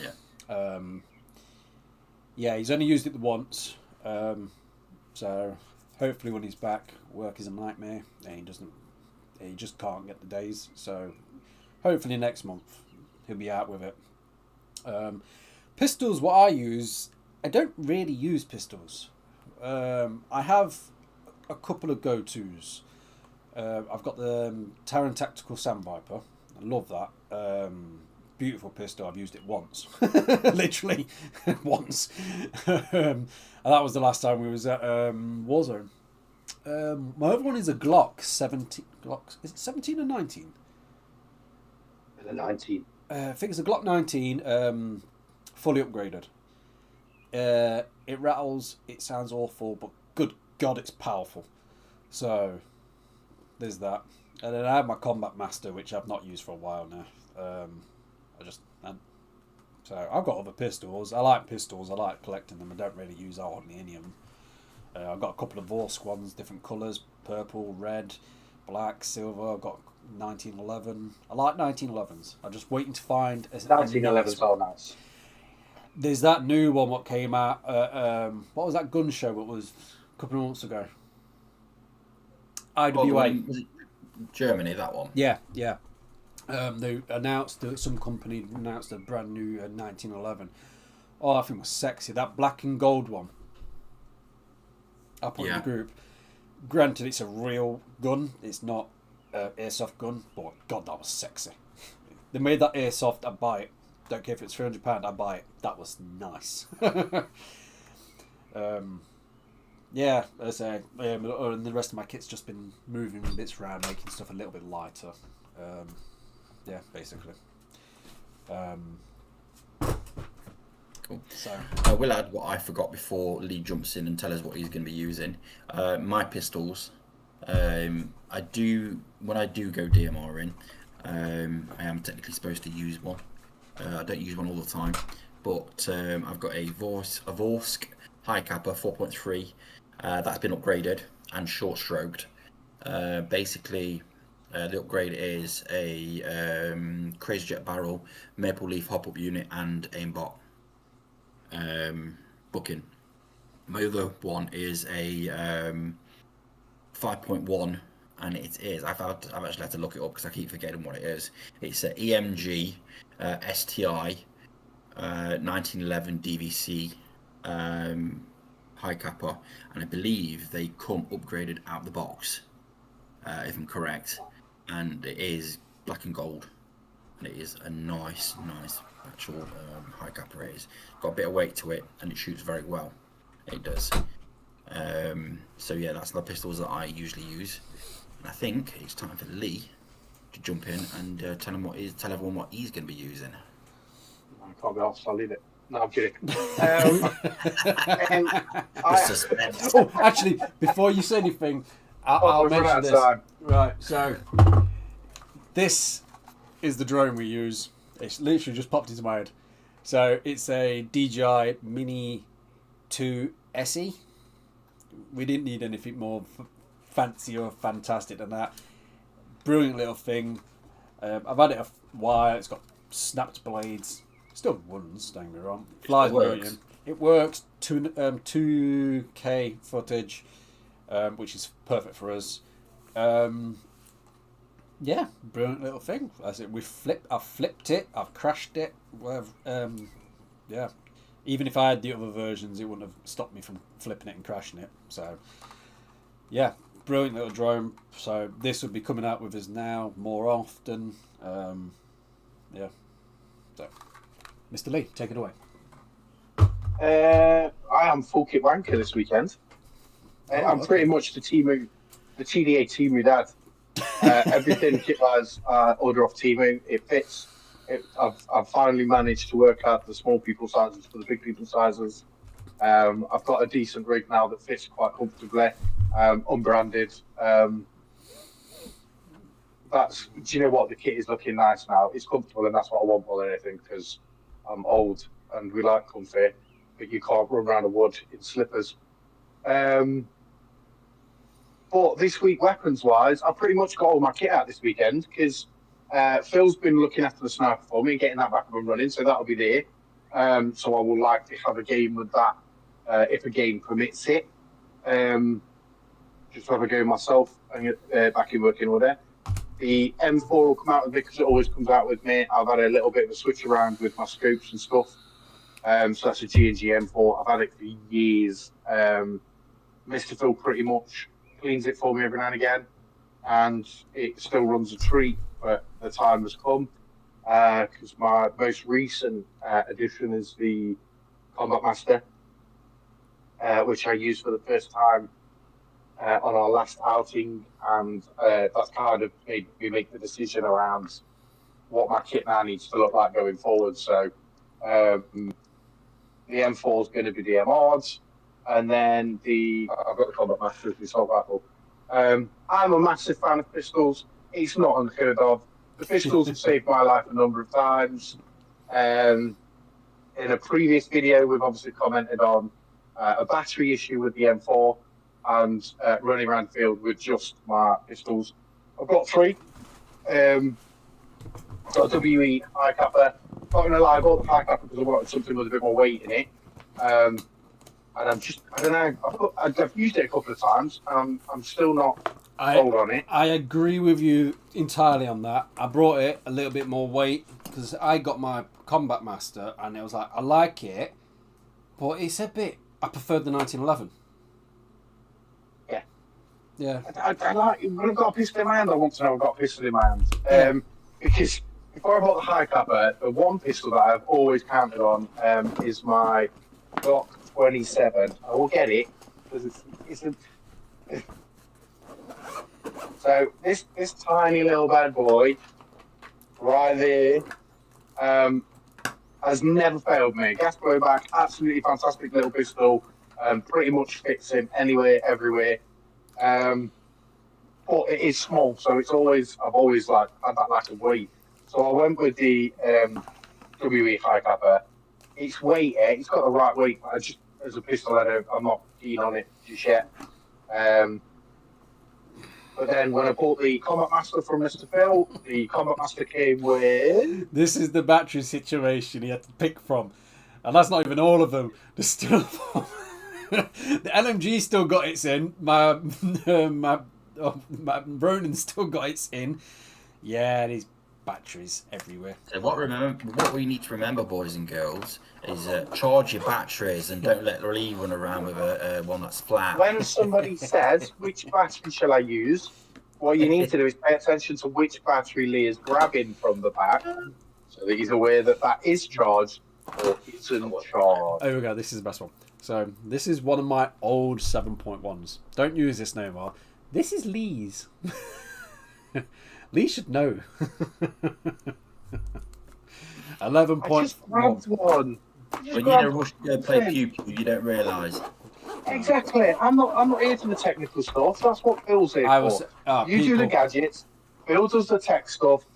Yeah. Yeah, he's only used it once. So hopefully when he's back, work is a nightmare, and he just can't get the days. So hopefully next month he'll be out with it. Pistols, what I use, I don't really use pistols. I have a couple of go-tos. I've got the Taran Tactical Sandviper. I love that. Beautiful pistol. I've used it once. Literally once. And that was the last time we was at Warzone. My other one is a Glock 17. Is it 17 or 19? The 19. I think it's a Glock 19, fully upgraded. It rattles, it sounds awful, but good God, it's powerful. So, there's that. And then I have my Combat Master, which I've not used for a while now. So, I've got other pistols. I like pistols, I like collecting them. I don't really use hardly any of them. I've got a couple of Vorsk ones, different colours, purple, red, black, silver. I've got 1911. I like 1911s. I'm just waiting to find... 1911's all nice. There's that new one what came out. What was that gun show? It was a couple of months ago. IWA. Was it Germany, that one? Yeah. They announced that some company announced a brand new 1911. Oh, I think it was sexy. That black and gold one. I put in the group. Granted, it's a real gun. It's not an airsoft gun, but God, that was sexy. They made that airsoft. I'd buy it. Don't care if it's £300. I'd buy it. That was nice. Yeah, as I say, and the rest of my kit's just been moving bits around, making stuff a little bit lighter. Yeah, basically. Cool. So I will add what I forgot before Lee jumps in and tell us what he's going to be using. My pistols. When I do go DMRing, I am technically supposed to use one. I don't use one all the time, but I've got a Vorsk high capper 4.3 that's been upgraded and short stroked. Basically, the upgrade is a Crazy Jet barrel, maple leaf hop up unit, and aimbot booking. My other one is a 5.1, and it is. I've actually had to look it up because I keep forgetting what it is. It's a EMG STI 1911 DVC high capper, and I believe they come upgraded out the box, if I'm correct. And it is black and gold, and it is a nice actual high capper. It is got a bit of weight to it, and it shoots very well. It does. So yeah, that's the pistols that I usually use. And I think it's time for Lee to jump in and tell everyone what he's going to be using. I can't be asked, I'll leave it. No, I'm kidding. Suspense. Oh, actually, before you say anything, I'll mention this. Right, so this is the drone we use. It's literally just popped into my head. So it's a DJI Mini 2 SE. We didn't need anything more fancy or fantastic than that. Brilliant little thing. I've had it a while. It's got snapped blades. Still runs, don't get me wrong. Flies brilliant. It works. 2K footage, which is perfect for us. Yeah, brilliant little thing. As it, I've flipped it, I've crashed it. Yeah. Even if I had the other versions, it wouldn't have stopped me from flipping it and crashing it. So, yeah, brilliant little drone. So this will be coming out with us now more often. Yeah. So, Mr. Lee, take it away. I am full kit wanker this weekend. I'm okay. pretty much the TDA Timu dad. Everything kit-wise, order off Timu. It fits. I've finally managed to work out the small people sizes for the big people sizes. I've got a decent rig now that fits quite comfortably, unbranded. Do you know what? The kit is looking nice now. It's comfortable, and that's what I want more than anything because I'm old and we like comfy, but you can't run around a wood in slippers. But this week, weapons-wise, I pretty much got all my kit out this weekend because Phil's been looking after the sniper for me, getting that back up and running, so that'll be there. So I will likely have a game with that if a game permits it. Just have a go myself and get back in working order. The M4 will come out with me because it always comes out with me. I've had a little bit of a switch around with my scopes and stuff. So that's a G&G M4. I've had it for years. Mr. Phil pretty much cleans it for me every now and again, and it still runs a treat, but the time has come because my most recent addition is the Combat Master, which I used for the first time on our last outing, and that's kind of made me make the decision around what my kit now needs to look like going forward. So the M4 is going to be the MRs, and then I've got the Combat Master as the assault rifle. I'm a massive fan of pistols. It's not unheard of. The pistols have saved my life a number of times. In a previous video, we've obviously commented on a battery issue with the M4 and running around the field with just my pistols. I've got three. Got a WE high capper. Not going to lie, I bought the high capper because I wanted something with a bit more weight in it. And I don't know, I've used it a couple of times, and I'm still not sold on it. I agree with you entirely on that. I brought it a little bit more weight because I got my Combat Master, and it was like, I like it, but it's a bit, I preferred the 1911. Yeah. I like, when I've got a pistol in my hand, I want to know I've got a pistol in my hand. Yeah. Because before I bought the high capper, the one pistol that I've always counted on is my Glock 27. I will get it because so this tiny little bad boy right there has never failed me. Gas blowback, absolutely fantastic little pistol. Pretty much fits in anywhere, everywhere. But it is small, so I've always like had that lack of weight. So I went with the WE high capper. It's weighty, it's got the right weight, but as a pistol I'm not keen on it just yet. But then when I bought the Combat Master from Mr. Phil, the Combat Master came with... This is the battery situation he had to pick from. And that's not even all of them. There's still... the LMG still got its in. My Ronin still got its in. Yeah, these batteries everywhere. So what we need to remember, boys and girls, is charge your batteries and don't let Lee run around with a one that's flat. When somebody says, which battery shall I use, what you need to do is pay attention to which battery Lee is grabbing from the back so that he's aware that that is charged or isn't charged. Here we go, this is the best one. So, this is one of my old 7.1s. Don't use this no more. This is Lee's. Lee should know. 11.1. I just grabbed one. When you don't rush to go play pew-pew, you don't realise. Exactly. I'm not here for the technical stuff. That's what Phil's here for. You do the gadgets. Phil does the tech stuff.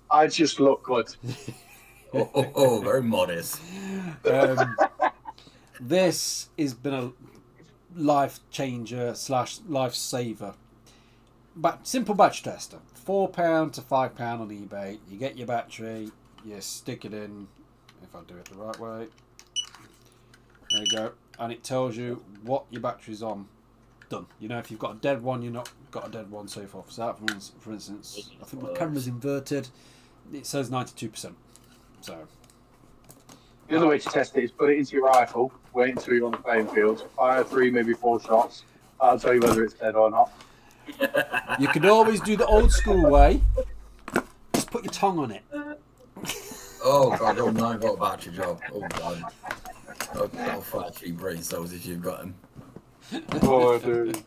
I just look good. Very modest. This has been a life changer / life saver. Simple battery tester. £4 to £5 on eBay. You get your battery, you stick it in, if I do it the right way. There you go. And it tells you what your battery's on. done. You know, if you've got a dead one, you're not got a dead one, so forth. So that, for instance, I think my camera's inverted. It says 92%. So The other way to test it is put it into your rifle, wait until you're on the playing field, fire 3, maybe 4 shots. That'll tell you whether it's dead or not. you could always do the old school way. Just put your tongue on it. Oh god, oh 9-volt battery job. Oh god. That'll fry 3 brain cells if you've got them. Oh, dude.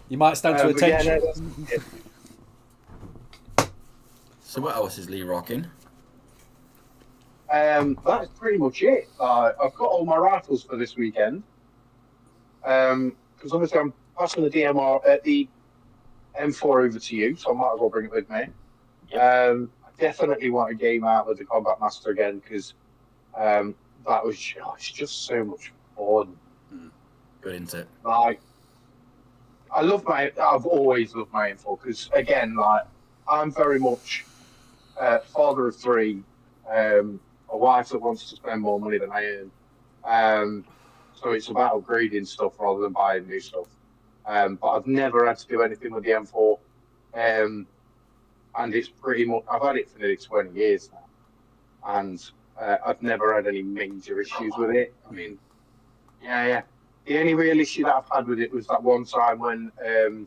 You might stand to attention. Yeah, So what else is Lee rocking? that's pretty much it. I've got all my rifles for this weekend. Because obviously I'm passing the DMR at the M4 over to you, so I might as well bring it with me. I definitely want a game out with the Combat Master again because that was it's just so much fun. Good, isn't it? Like, I've always loved my M4 because again, like, I'm very much father of 3, a wife that wants to spend more money than I earn. So it's about upgrading stuff rather than buying new stuff. But I've never had to do anything with the M4. And it's pretty much, I've had it for nearly 20 years now. And I've never had any major issues with it. I mean, yeah. The only real issue that I've had with it was that one time when the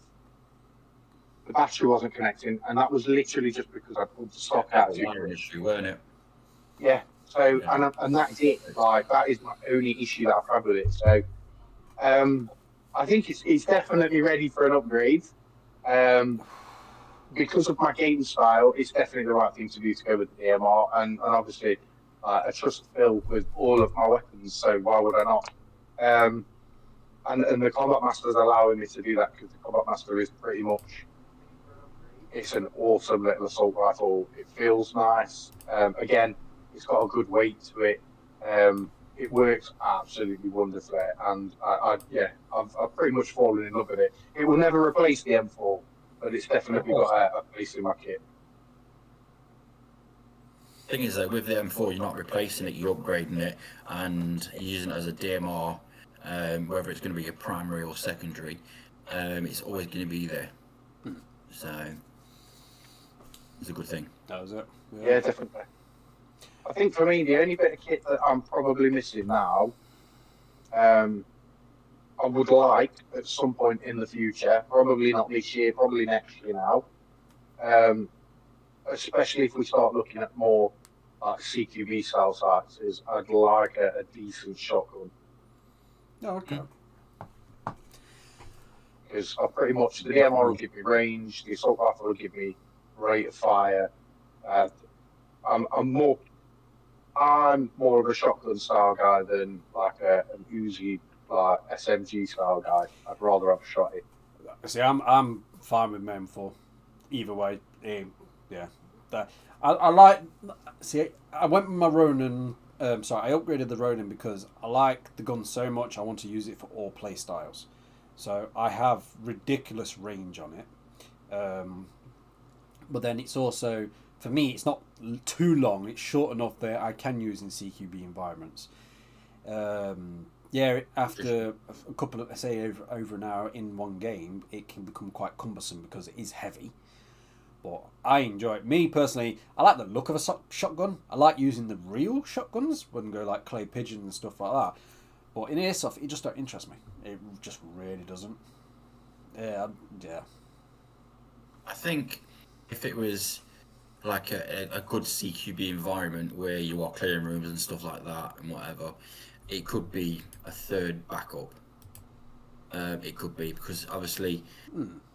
battery wasn't connecting. And that was literally just because I pulled the stock out too Minor issue, weren't it? Yeah. So, Yeah. and that's it. Like, that is my only issue that I've had with it. So, I think it's definitely ready for an upgrade. Because of my game style, it's definitely the right thing to do to go with the DMR. And obviously, I trust Phil with all of my weapons, so why would I not? And the Combat Master is allowing me to do that because the Combat Master is pretty much, it's an awesome little assault rifle. It feels nice. Again, it's got a good weight to it. It works absolutely wonderfully, and I've pretty much fallen in love with it. It will never replace the M4, but it's definitely got a place in my kit. Thing is though, with the M4, you're not replacing it, you're upgrading it and using it as a DMR, whether it's going to be a primary or secondary, it's always going to be there. So it's a good thing. That was it. Yeah, definitely. I think for me, the only bit of kit that I'm probably missing now, I would like at some point in the future, probably not this year, probably next year now, especially if we start looking at more like CQB style sites, is I'd like a decent shotgun. Oh, okay. Because I pretty much, the DMR will give me range, the assault rifle will give me rate of fire. I'm more of a shotgun style guy than like an Uzi, like SMG style guy. I'd rather have a shot it. See, I'm fine with M4. Either way, yeah. I like. See, I went with my Ronin. I upgraded the Ronin because I like the gun so much. I want to use it for all play styles. So I have ridiculous range on it. But then it's also, for me, it's not too long. It's short enough that I can use in CQB environments. After a couple of, say, over an hour in one game, it can become quite cumbersome because it is heavy. But I enjoy it. Me, personally, I like the look of a shotgun. I like using the real shotguns when go like clay pigeon and stuff like that. But in airsoft, it just don't interest me. It just really doesn't. Yeah. I think if it was like a good CQB environment where you are clearing rooms and stuff like that and whatever, it could be a third backup. It could be because obviously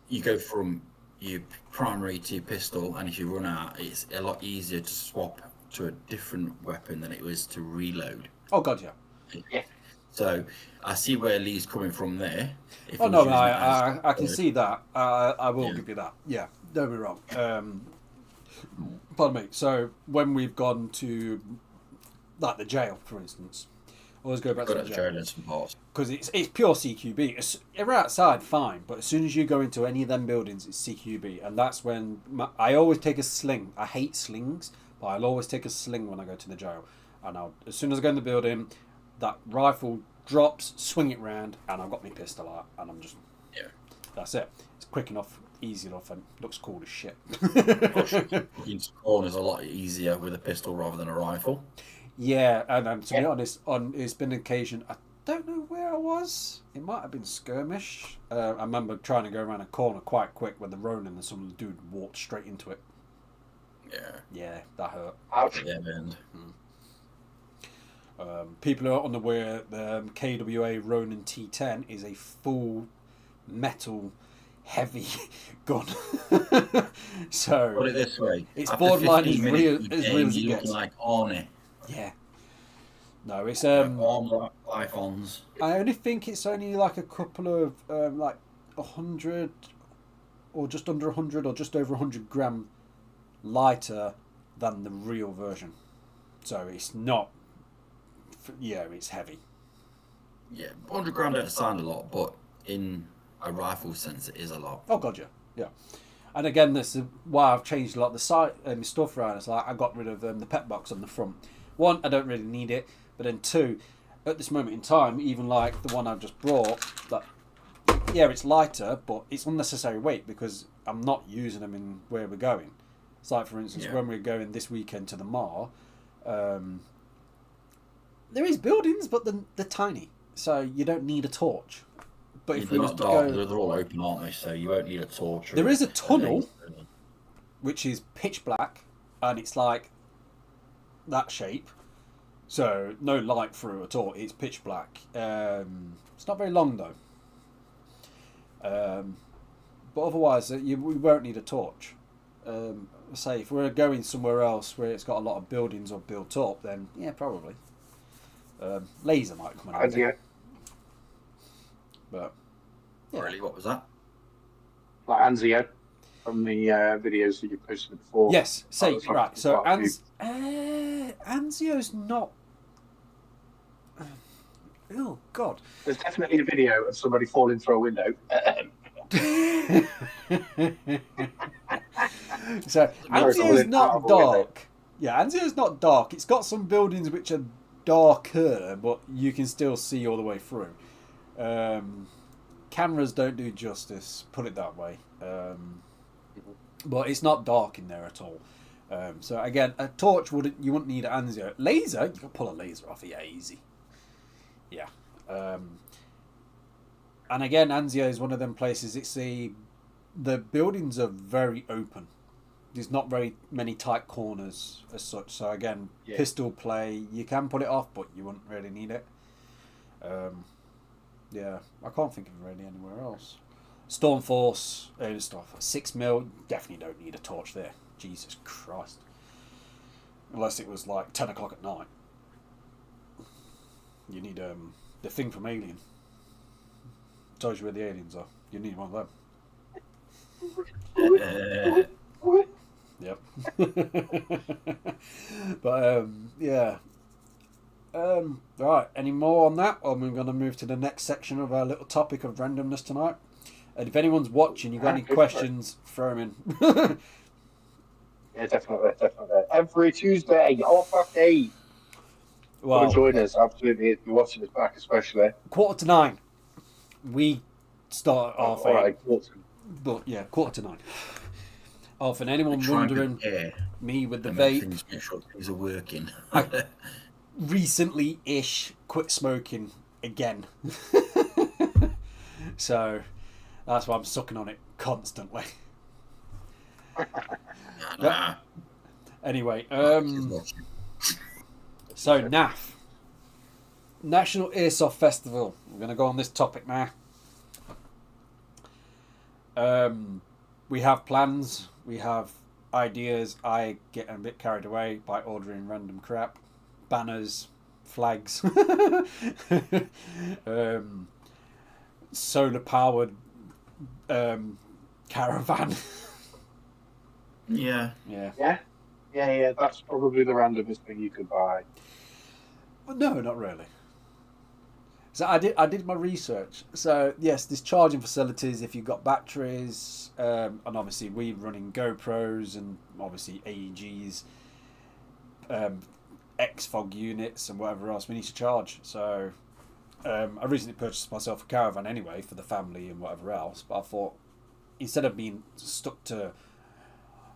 you go from your primary to your pistol, and if you run out, it's a lot easier to swap to a different weapon than it was to reload. Oh God, yeah. Yeah. So I see where Lee's coming from there. If Oh he no, was using it as- I can see that. I will Yeah. give you that. Yeah, don't be wrong. Pardon me. So when we've gone to like the jail, for instance, always go back to Got the it, jail Jared, and some parts. because it's pure CQB. If we're outside, fine, but as soon as you go into any of them buildings, it's CQB, and that's when I always take a sling. I hate slings, but I'll always take a sling when I go to the jail. And as soon as I go in the building, that rifle drops, swing it round, and I've got my pistol out, and I'm just that's it. It's quick enough, easy enough, and looks cool as shit. Looking to corners a lot easier with a pistol rather than a rifle. Yeah, and to be honest, it's been an occasion. I don't know where I was. It might have been skirmish. I remember trying to go around a corner quite quick with the Ronin, and some dude walked straight into it. Yeah, that hurt. Ouch. Yeah, man. People are unaware the KWA Ronin T10 is a full metal heavy gun. So Put it this way: it's after borderline 15 as minutes real of the as game, real as it you're gets. looking like Arnie. Yeah. No, it's Arms like pythons. I only think it's only like a couple of like 100 or just under 100 or just over 100 gram lighter than the real version. So it's not. Yeah, it's heavy. Yeah, 100 gram don't sound a lot, but in a rifle sense, it is a lot. Oh god, yeah. And again, this is why I've changed a lot of the site stuff around. It's like I got rid of the pet box on the front. One, I don't really need it, but then two, at this moment in time, even like the one I've just brought, like yeah, it's lighter, but it's unnecessary weight because I'm not using them in where we're going. It's like, for instance, when we're going this weekend to the Mar, there is buildings, but they're tiny, so you don't need a torch. But if we was to dark, go, they're all open, aren't they? So you won't need a torch. there is a tunnel, which is pitch black, and it's like that shape, so no light through at all. It's pitch black. It's not very long though. But otherwise, we won't need a torch. Say if we're going somewhere else where it's got a lot of buildings or built up, then yeah, probably. Laser might come in handy. But yeah. Really, what was that? Like Anzio from the videos that you posted before. Yes, say Like right. So quite a Anzio's not. Oh God! There's definitely a video of somebody falling through a window. So Anzio's not dark. Yeah, Anzio's not dark. It's got some buildings which are darker, but you can still see all the way through. Cameras don't do justice, put it that way. But it's not dark in there at all. So again, a torch you wouldn't need an Anzio. Laser, you can pull a laser off it easy. Yeah. And again, Anzio is one of them places. The buildings are very open. There's not very many tight corners as such. So again, pistol play, you can pull it off, but you wouldn't really need it. Yeah, I can't think of really anywhere else. Stormforce and stuff. 6mm, definitely don't need a torch there. Jesus Christ. Unless it was like 10 o'clock at night. You need the thing from Alien. Tells you where the aliens are. You need one of them. Yep. But yeah. Right, any more on that? Or we're going to move to the next section of our little topic of randomness tonight. And if anyone's watching, you've got any questions, throw them in. Yeah, definitely. Every Tuesday, 8:30. Well, join us, absolutely. If you're watching us back, especially. 8:45. We start at half 8. Right, but yeah, 8:45. Oh, and anyone Trying to wondering, prepare me with the and then vape, make sure things are working. recently-ish quit smoking again. So that's why I'm sucking on it constantly. Nah. Anyway, so NAF, National Airsoft Festival. We're going to go on this topic now. We have plans, we have ideas. I get a bit carried away by ordering random crap, banners, flags, solar powered caravan. Yeah. That's probably the randomest thing you could buy. No, not really. So I did my research. So yes, there's charging facilities if you've got batteries, and obviously we're running GoPros and obviously AEGs, XFOG units and whatever else we need to charge. So I recently purchased myself a caravan anyway for the family and whatever else. But I thought instead of being stuck to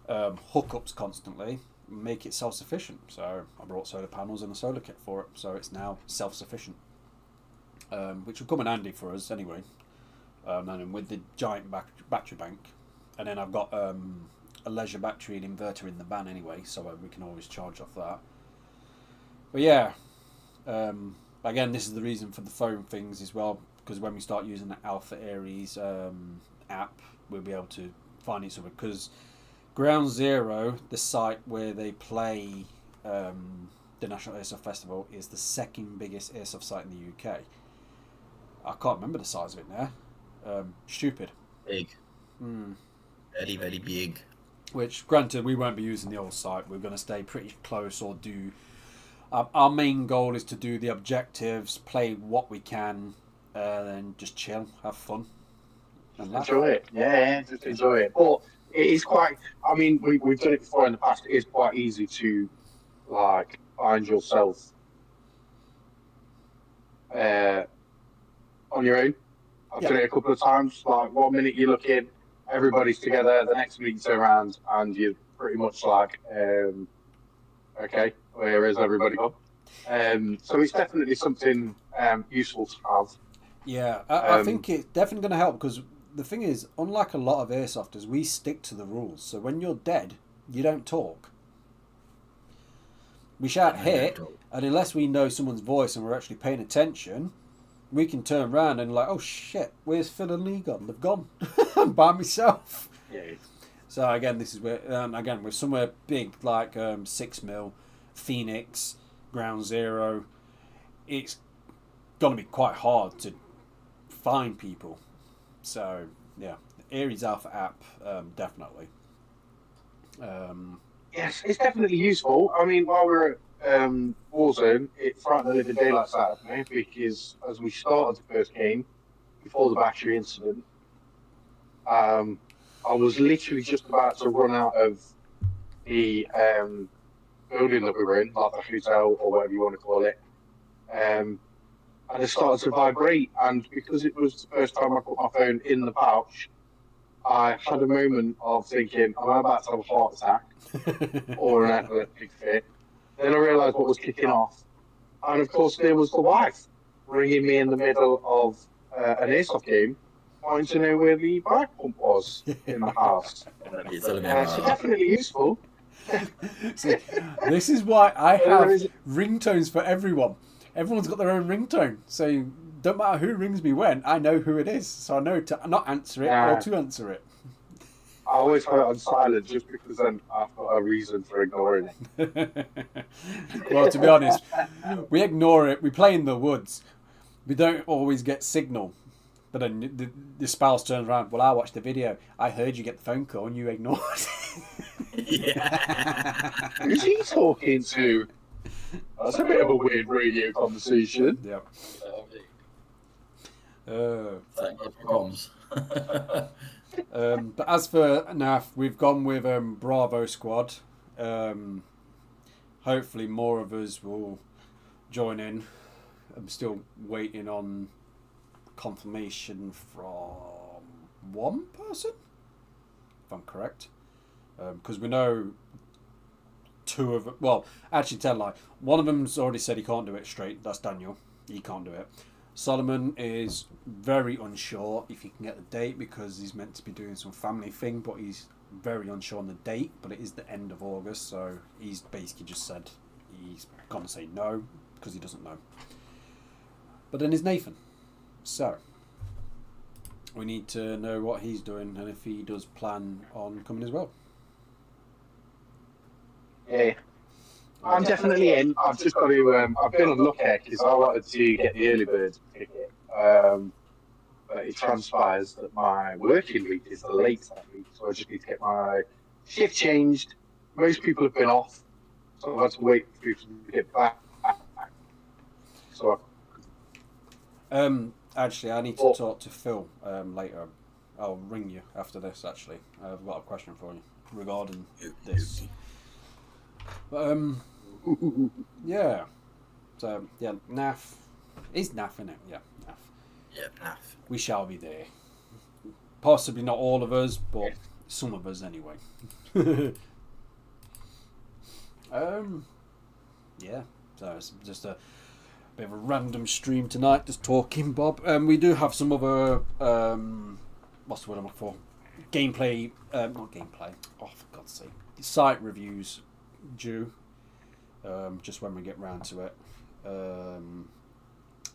hookups constantly, make it self-sufficient. So I brought solar panels and a solar kit for it. So it's now self-sufficient, which will come in handy for us anyway. And then with the giant battery bank, and then I've got a leisure battery and inverter in the van anyway, so we can always charge off that. But yeah, again, this is the reason for the phone things as well, because when we start using the Alpha Aries app, we'll be able to find it somewhere. Because Ground Zero, the site where they play the National Airsoft Festival, is the second biggest airsoft site in the UK. I can't remember the size of it now. Stupid. Big. Very, very big. Which, granted, we won't be using the old site. We're going to stay pretty close or do... our main goal is to do the objectives, play what we can, and just chill, have fun. And Enjoy it. Yeah, just enjoy it. But it is quite... I mean, we've done it before in the past. It is quite easy to, like, find yourself on your own. I've done it a couple of times. Like, 1 minute you're looking, everybody's together. The next minute you turn around and you're pretty much like, okay, where is everybody gone? So it's definitely something useful to have. Yeah, I think it's definitely going to help, because the thing is, unlike a lot of airsofters, we stick to the rules. So when you're dead, you don't talk. We shout hit, and unless we know someone's voice and we're actually paying attention, we can turn around and like, oh shit, where's Phil and Lee gone? They've gone. I'm by myself. Yeah. So again, this is where again we're somewhere big like 6mm, Phoenix, Ground Zero. It's gonna be quite hard to find people. So yeah, the Aries Alpha app definitely. Yes, it's definitely useful. I mean, while we're at Warzone, it frightened the living daylights out of me, because as we started the first game, before the battery incident, I was literally just about to run out of the building that we were in, like the hotel or whatever you want to call it. And it started to vibrate, and because it was the first time I put my phone in the pouch, I had a moment of thinking, am I about to have a heart attack or an epileptic fit? Then I realised what was kicking off. And of course, there was the wife ringing me in the middle of an airsoft game, wanting to know where the bike pump was in the house. So definitely useful. See, this is why I have ringtones for everyone. Everyone's got their own ringtone. So don't matter who rings me when, I know who it is. So I know to not answer it or to answer it. I always put it on silent just because then I've got a reason for ignoring it. Well, to be honest, we ignore it. We play in the woods. We don't always get signal. But then the spouse turns around, well, I watched the video. I heard you get the phone call and you ignored it. Yeah. Who's he talking to? That's a bit of a weird radio conversation. Yep. Thank God for comms. But as for NAF, we've gone with Bravo Squad. Hopefully more of us will join in. I'm still waiting on confirmation from one person, if I'm correct. Because we know two of... Well, actually, tell a lie. One of them's already said he can't do it straight. That's Daniel. He can't do it. Solomon is very unsure if he can get the date, because he's meant to be doing some family thing, but he's very unsure on the date. But it is the end of August, so he's basically just said he's going to say no because he doesn't know. But then there's Nathan. So we need to know what he's doing and if he does plan on coming as well. Yeah. I'm definitely in. I've just got to. I've been on lookout because I wanted to get the early bird ticket. But it transpires that my working week is the late that week, so I just need to get my shift changed. Most people have been off, so I've had to wait for people to get back. So actually, I need to talk to Phil later. I'll ring you after this. Actually, I've got a question for you regarding this. But, yeah. So yeah, NAF. It's naff, isn't it? Yeah, naff. Yeah, naff. We shall be there. Possibly not all of us, but some of us anyway. Yeah, so it's just a bit of a random stream tonight, just talking, Bob. We do have some other, what's the word I'm looking for? Gameplay, not gameplay, oh for God's sake, site reviews due, just when we get round to it.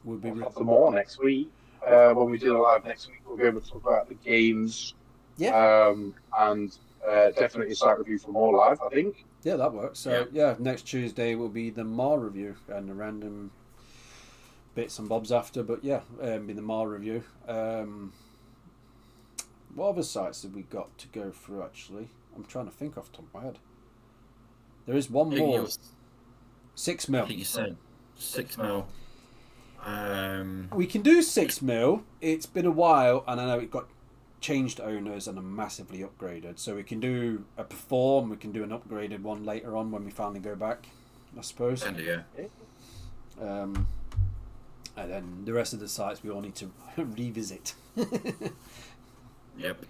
We'll be... We'll have some more next week. When we do the live next week, we'll be able to talk about the games. Yeah. And definitely a site review for more live, I think. Yeah, that works. So, yeah, next Tuesday will be the Mar review and the random bits and bobs after. But, yeah, be the Mar review. What other sites have we got to go through, actually? I'm trying to think off the top of my head. There is one more. 6 mil. I think you said 6 mil. We can do 6 mil. It's been a while, and I know it got changed owners and are massively upgraded. So we can do a Perform, we can do an upgraded one later on when we finally go back, I suppose. And yeah. And then the rest of the sites we all need to revisit. Yep.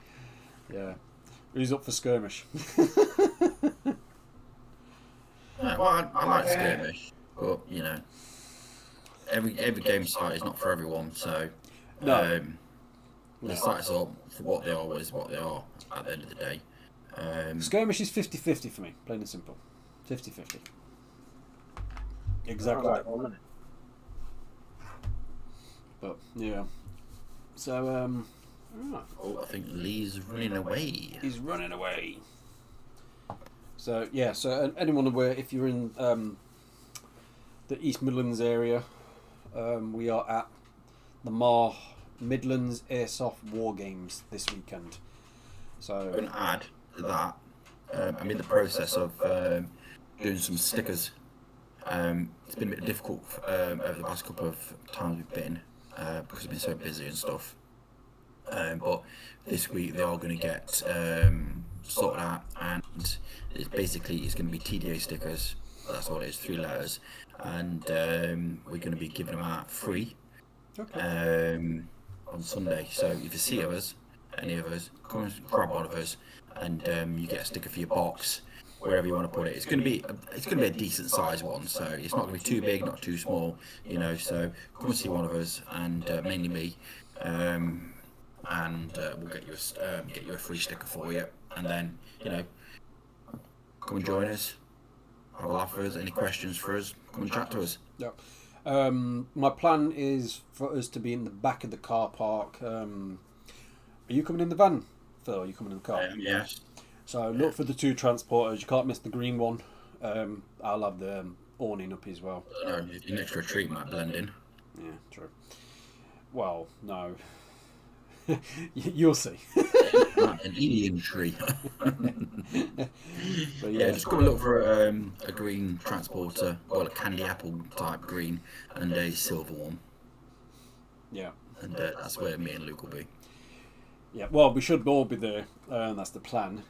Yeah. Who's up for skirmish? Yeah, well, I like skirmish, but you know, every game site is not for everyone. So No. the sites are for what they are is what they are at the end of the day. Skirmish is 50-50 for me, plain and simple. 50-50. Exactly. But yeah. So right. Oh, I think Lee's running away. He's running away. So yeah, so anyone aware, if you're in the East Midlands area, we are at the Mar Midlands Airsoft War Games this weekend. So I'm going to add to that. I'm in the process of doing some stickers. It's been a bit difficult over the last couple of times we've been because we've been so busy and stuff. But this week they are going to get sorted out, and it's going to be TDA stickers. That's all it is, 3 letters, and we're going to be giving them out free. okay. On Sunday. So if you see any of us, come and grab one of us, and you get a sticker for your box, wherever you want to put it. It's going to be a decent size one, so it's not going to be too big, not too small, you know. So come and see one of us, and mainly me, and we'll get you a free sticker for you, and then you know, come and join us, have a laugh with us. Any questions for us? Come and chat to us. Yep. My plan is for us to be in the back of the car park. Are you coming in the van, Phil? Are you coming in the car? Yes. So look for the 2 transporters. You can't miss the green one. I'll have the awning up as well. Your next retreat might blend in. Yeah, true. Well, no. You'll see. An Indian tree. But Yeah, just go look for a green transporter, well, a candy apple type green, and a silver one. Yeah. And that's where me and Luke will be. Yeah, well, we should all be there. That's the plan.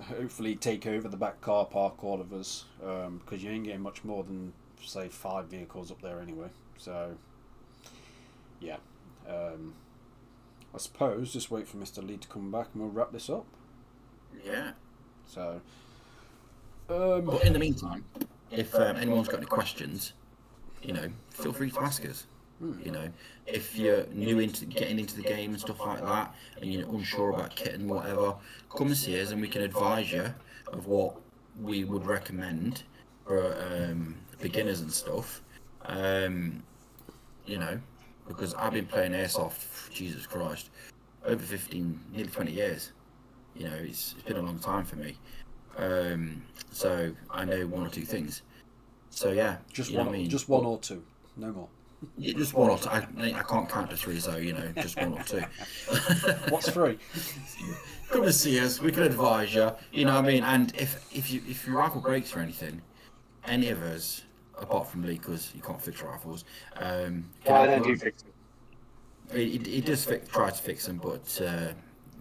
Hopefully take over the back car park, all of us, because you ain't getting much more than, say, 5 vehicles up there anyway. So, yeah. I suppose just wait for Mr. Lee to come back and we'll wrap this up. Yeah. So, But in the meantime, if anyone's got any questions, you know, feel free to ask us. You know, if you're new into getting into the game and stuff like that, and you're unsure about kit and whatever, come and see us, and we can advise you of what we would recommend for beginners and stuff. You know, because I've been playing airsoft, Jesus Christ, over 15, nearly 20 years. You know, it's been a long time for me. So I know 1 or 2 things. So yeah, just you know one, what I mean? just 1 or 2, no more. Yeah, just 1 or 2. I can't count to 3, so you know, just 1 or 2. What's 3? Come and see us. We can advise you. You know what I mean? And if your rifle breaks or anything, any of us, apart from Lee, because you can't fix rifles, Then do fix it. he does try to fix them, but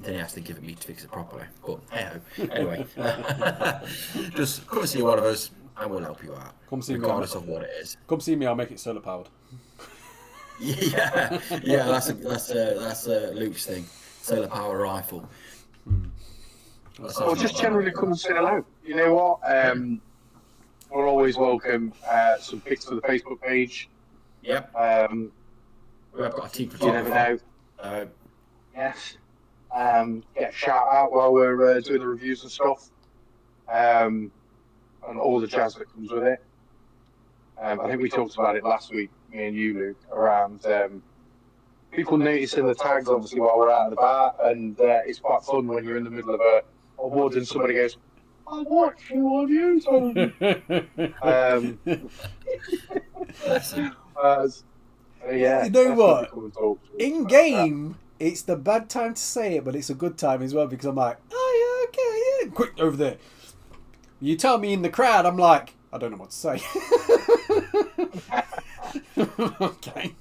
then he has to give it me to fix it properly. But anyway, just come and see one of us, and we'll help you out, Come see me. regardless of what it is. Come see me, I'll make it solar powered. Yeah, that's Luke's thing. Solar power rifle. That Or sounds just not bad. generally come and say hello. You know what? We're always welcome. Some pics to the Facebook page. Yep, we have got a team You never photographer. know. Yes. Get a shout out while we're doing the reviews and stuff. And all the jazz that comes with it. I think we talked about it last week, me and you, Luke, around people noticing the tags, obviously, while we're out of the bar. And it's quite fun when you're in the middle of a wood and somebody goes, I watch you on YouTube. Bless him. Yeah, You know definitely what? come and talk to us In about game, it's the bad time to say it, but it's a good time as well because I'm like, oh yeah, okay, yeah, quick over there. You tell me in the crowd, I'm like, I don't know what to say. Okay.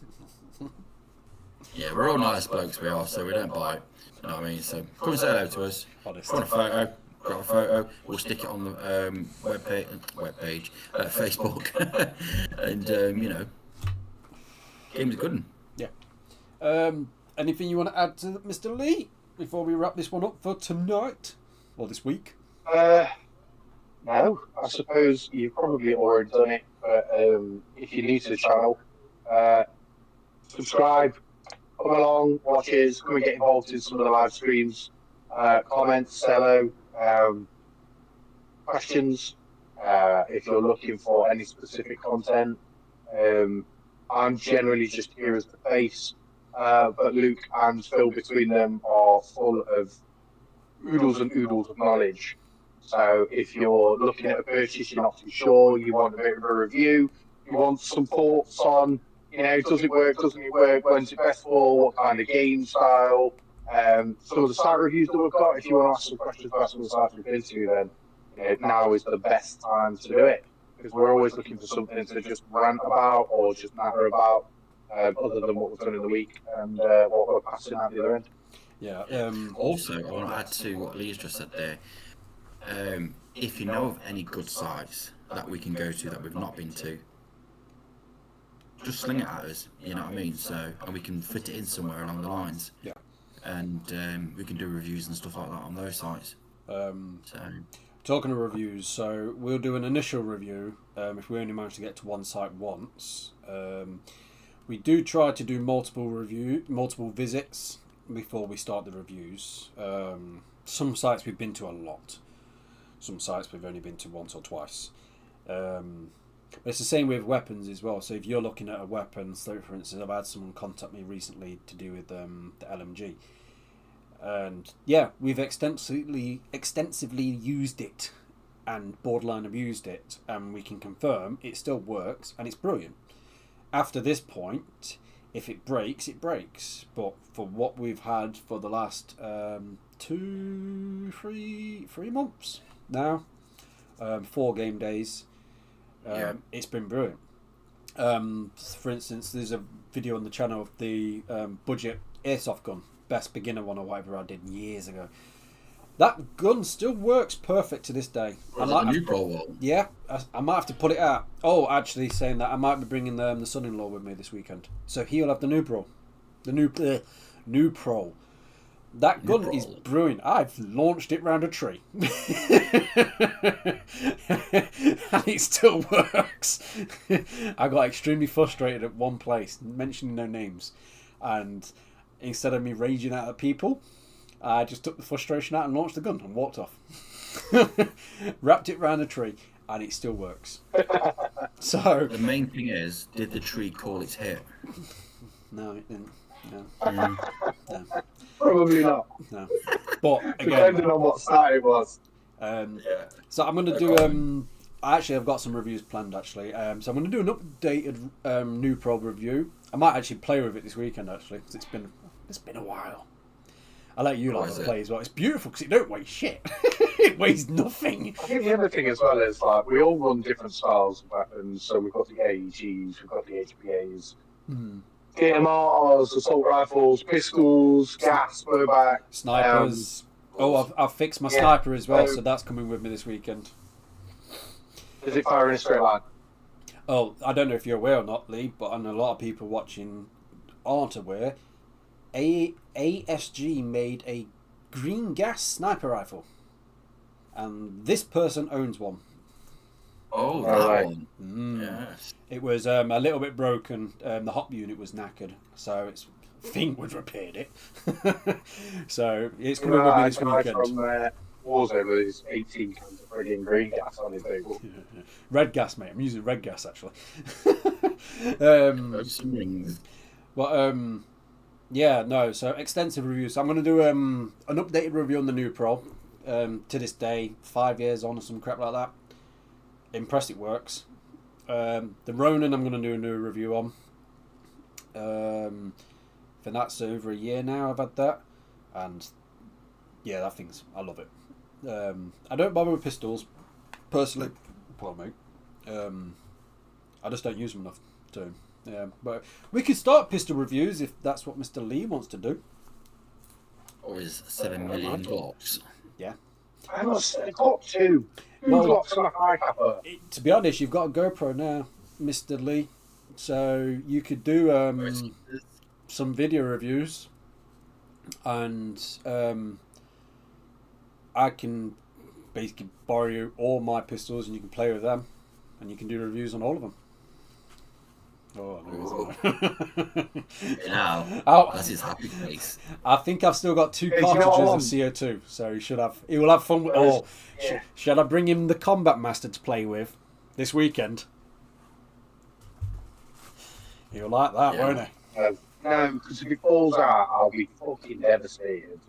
Yeah, we're all nice blokes, we are, so we don't bite. You know what I mean? So come and say hello to us. Honestly. Want a photo? Grab a photo. We'll stick it on the webpage, Facebook, and you know, game's good 'un. Yeah. Anything you want to add to Mr. Lee before we wrap this one up for tonight or this week? No, I suppose you've probably already done it, but if you're new to the channel, subscribe, come along, watch us, come and get involved in some of the live streams, comments, say hello, questions, if you're looking for any specific content. I'm generally just here as the face, but Luke and Phil between them are full of oodles and oodles of knowledge. So if you're looking at a purchase, you're not too sure, you want a bit of a review, you want some thoughts on, you know, does it work, doesn't it work, when's it best for, what kind of game style, some of the site reviews that we've got, if you want to ask some questions about some of the sites we've been to, then now is the best time to do it, because we're always looking for something to just rant about or just matter about, other than what we've done in the week and what we're passing out the other end. Yeah. Also, I want to add to what Lee's just said there. If you know of any good sites that we can go to that we've not been to, just sling it at us. You know what I mean? So, and we can fit it in somewhere along the lines. Yeah. And we can do reviews and stuff like that on those sites. So, Talking of reviews, so we'll do an initial review if we only manage to get to one site once. We do try to do multiple visits before we start the reviews. Some sites we've been to a lot. Some sites we've only been to once or twice. But it's the same with weapons as well. So if you're looking at a weapon, so for instance, I've had someone contact me recently to do with the LMG. And yeah, we've extensively used it and borderline abused it, and we can confirm it still works and it's brilliant. After this point, if it breaks, it breaks. But for what we've had for the last 3 months now, 4 game days, it's been brilliant. For instance, there's a video on the channel of the budget airsoft gun, best beginner one or whatever I did years ago. That gun still works perfect to this day. the new Pro Wall. Yeah, I might have to put it out. Oh, actually, saying that, I might be bringing the son-in-law with me this weekend, so he'll have the new Pro, new Pro. That gun is brilliant. I've launched it round a tree, and it still works. I got extremely frustrated at one place, mentioning no names, and instead of me raging out at people, I just took the frustration out and launched the gun and walked off. Wrapped it round a tree, and it still works. So The main thing is, did the tree call its hit? no, it didn't. No, no, Probably not, no. But again, depending on what site it was. so I'm going to do. Actually, I've got some reviews planned. Actually, so I'm going to do an updated new Pro review. I might actually play with it this weekend. Actually, because it's been a while. I let you like to play as well. It's beautiful because it don't weigh shit. It weighs nothing. I think the other thing as well is like we all run different styles of weapons. So we've got the AEGs, we've got the HPAs, DMRs, assault rifles, pistols, gas, blowback, Snipers. I've fixed my sniper as well, so that's coming with me this weekend. Does it fire in a straight line? Oh, I don't know if you're aware or not, Lee, but I know a lot of people watching aren't aware, ASG made a green gas sniper rifle, and this person owns one. Oh, All that right. one. Yes. It was a little bit broken. The hop unit was knackered, so it's think we've repaired it. So it's coming with me this guy weekend. from Warzone with his 18 cans of frigging green gas on his table. Red gas, mate. I'm using red gas actually. Some rings. But yeah, no. So extensive reviews. So I'm going to do an updated review on the new Pro. To this day, 5 years on or some crap like that. Impressed it works. The Ronin I'm going to do a new review on. For that's over a year now I've had that, and yeah, that thing's, I love it. I don't bother with pistols personally. Pardon me. I just don't use them enough to. But we could start pistol reviews if that's what Mr. Lee wants to do. Or his 7 million Glocks. Yeah. I got two. Well, Glocks on a high capper. To be honest, you've got a GoPro now, Mr. Lee, so you could do some video reviews, and I can basically borrow you all my pistols, and you can play with them, and you can do reviews on all of them. Oh, Now, oh, that's his happy face. I think I've still got 2 Hey, you know cartridges what? of CO2, so he will have fun with. Oh, Yeah. shall I bring him the Combat Master to play with this weekend? He'll like that, Yeah. won't he? No, because if it falls out, I'll be fucking devastated.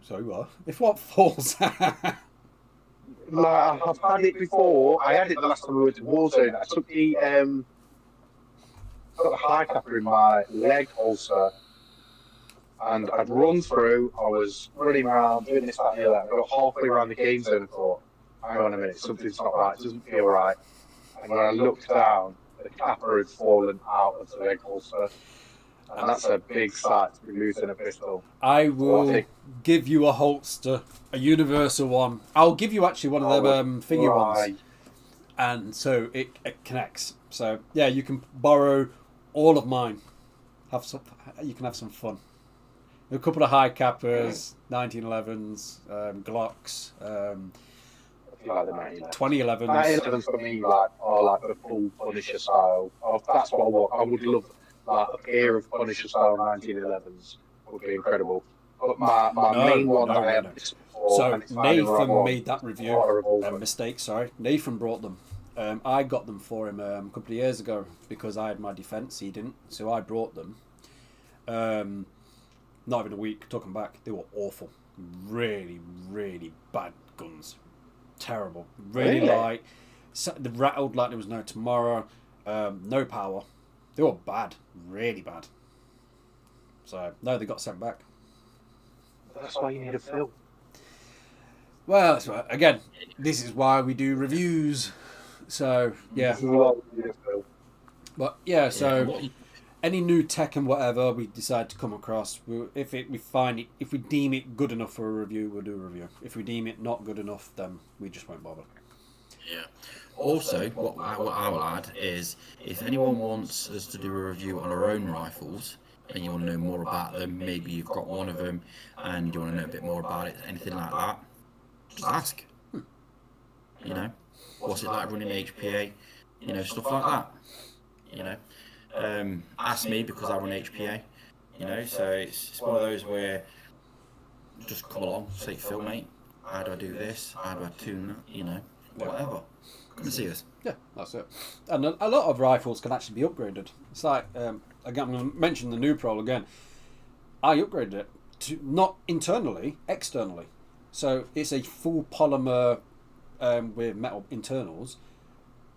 Sorry, what? If what falls out? Like, I've had it before. I had it the last time we went to Warzone. I took the got the high capper in my leg ulcer, and I'd run through. I was running around doing this, that, and the other. I got halfway around the game zone and thought, "Hang on a minute, something's not right. It doesn't feel right." And when I looked down, the capper had fallen out of the leg ulcer, and that's a big sight to be losing a pistol. I So I will think- give you a holster, a universal one. I'll give you actually one of them thingy ones, Right. and so it connects. So yeah, you can borrow all of mine. You can have some fun. A couple of high cappers, 1911s, Glocks, Like the 911. 2011s. 911 for me, like the full Punisher style. That's what I want. I would love like a pair of Punisher style 1911s. Would be incredible. But my No, main one no, that I no, have no. is before, So and it's finding the right Nathan one. made that review. Horrible. Mistake, sorry. Nathan brought them. I got them for him a couple of years ago because I had my defence, he didn't. So I brought them. Not even a week, took them back. They were awful. Really, really bad guns. Terrible. Really Really? light. They rattled like there was no tomorrow. No power. They were bad. Really bad. So, no, they got sent back. That's why you need a film. Well, that's right. Again, this is why we do reviews. So, yeah. This is why you need a film. But, yeah, so Yeah. any new tech and whatever we decide to come across, if we deem it good enough for a review, we'll do a review. If we deem it not good enough, then we just won't bother. Yeah. Also, what I will add is, if anyone wants us to do a review on our own rifles, and you want to know more about them, maybe you've got one of them, and you want to know a bit more about it, anything like that, just ask. You know, what's it like running HPA? You know, stuff like that. You know, ask me because I run HPA. You know, so it's one of those where just come along, say, Phil, mate, how do I do this? How do I tune that? You know, whatever. Come and see us. Yeah, that's it. And a lot of rifles can actually be upgraded. It's like, again, I'm going to mention the new Pro again. I upgraded it to not internally, externally. So it's a full polymer with metal internals,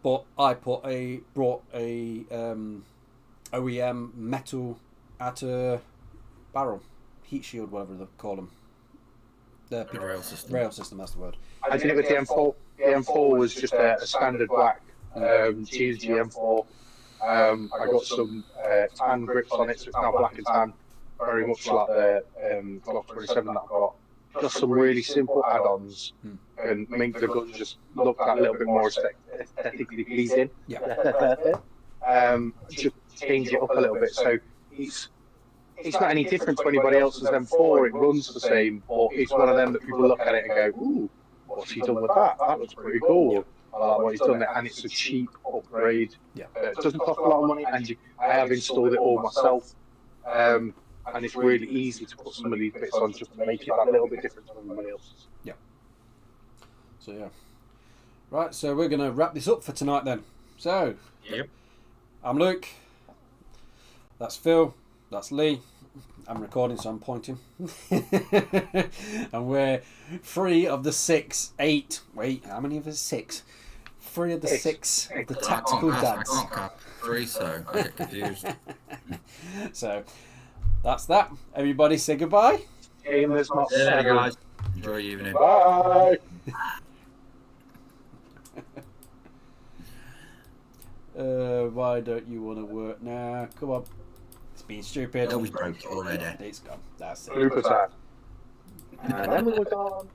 but I brought a OEM metal outer barrel, heat shield, whatever they call them. The Rail system. rail system, that's the word. I did it with the M4. The M4 was just a standard black GSG M4. I got some tan grips on it, so it's now black and tan, very much like the Glock 27 that I've got. Just some really simple add-ons and make the guns just look that little bit more aesthetically pleasing. Yeah. Just change it up a little bit. So it's it's not any different to anybody else's M4. It runs the same, but it's one of them that people look at it and go, "Ooh, what's he done with that? That looks pretty cool." I like what he's done there, and it's a cheap upgrade. Yeah. It doesn't cost a lot of money, and I have installed it all myself. And it's really easy to put some of these bits on just to make it that little bit different to everybody else's. Yeah. So yeah. Right, so we're gonna wrap this up for tonight then. So Yep. I'm Luke. That's Phil. That's Lee. I'm recording, so I'm pointing. And we're 3 of the 8. Wait, how many of us? 6. 3 of the 6 of the tactical dads. I can't count 3, so I get confused. So that's that. Everybody say goodbye. Game is not See you later, settled. guys. Enjoy your evening. Bye. Why don't you want to work now? Come on. It's been stupid. It was broke already. It's gone. That's it. Super time. And then we were gone.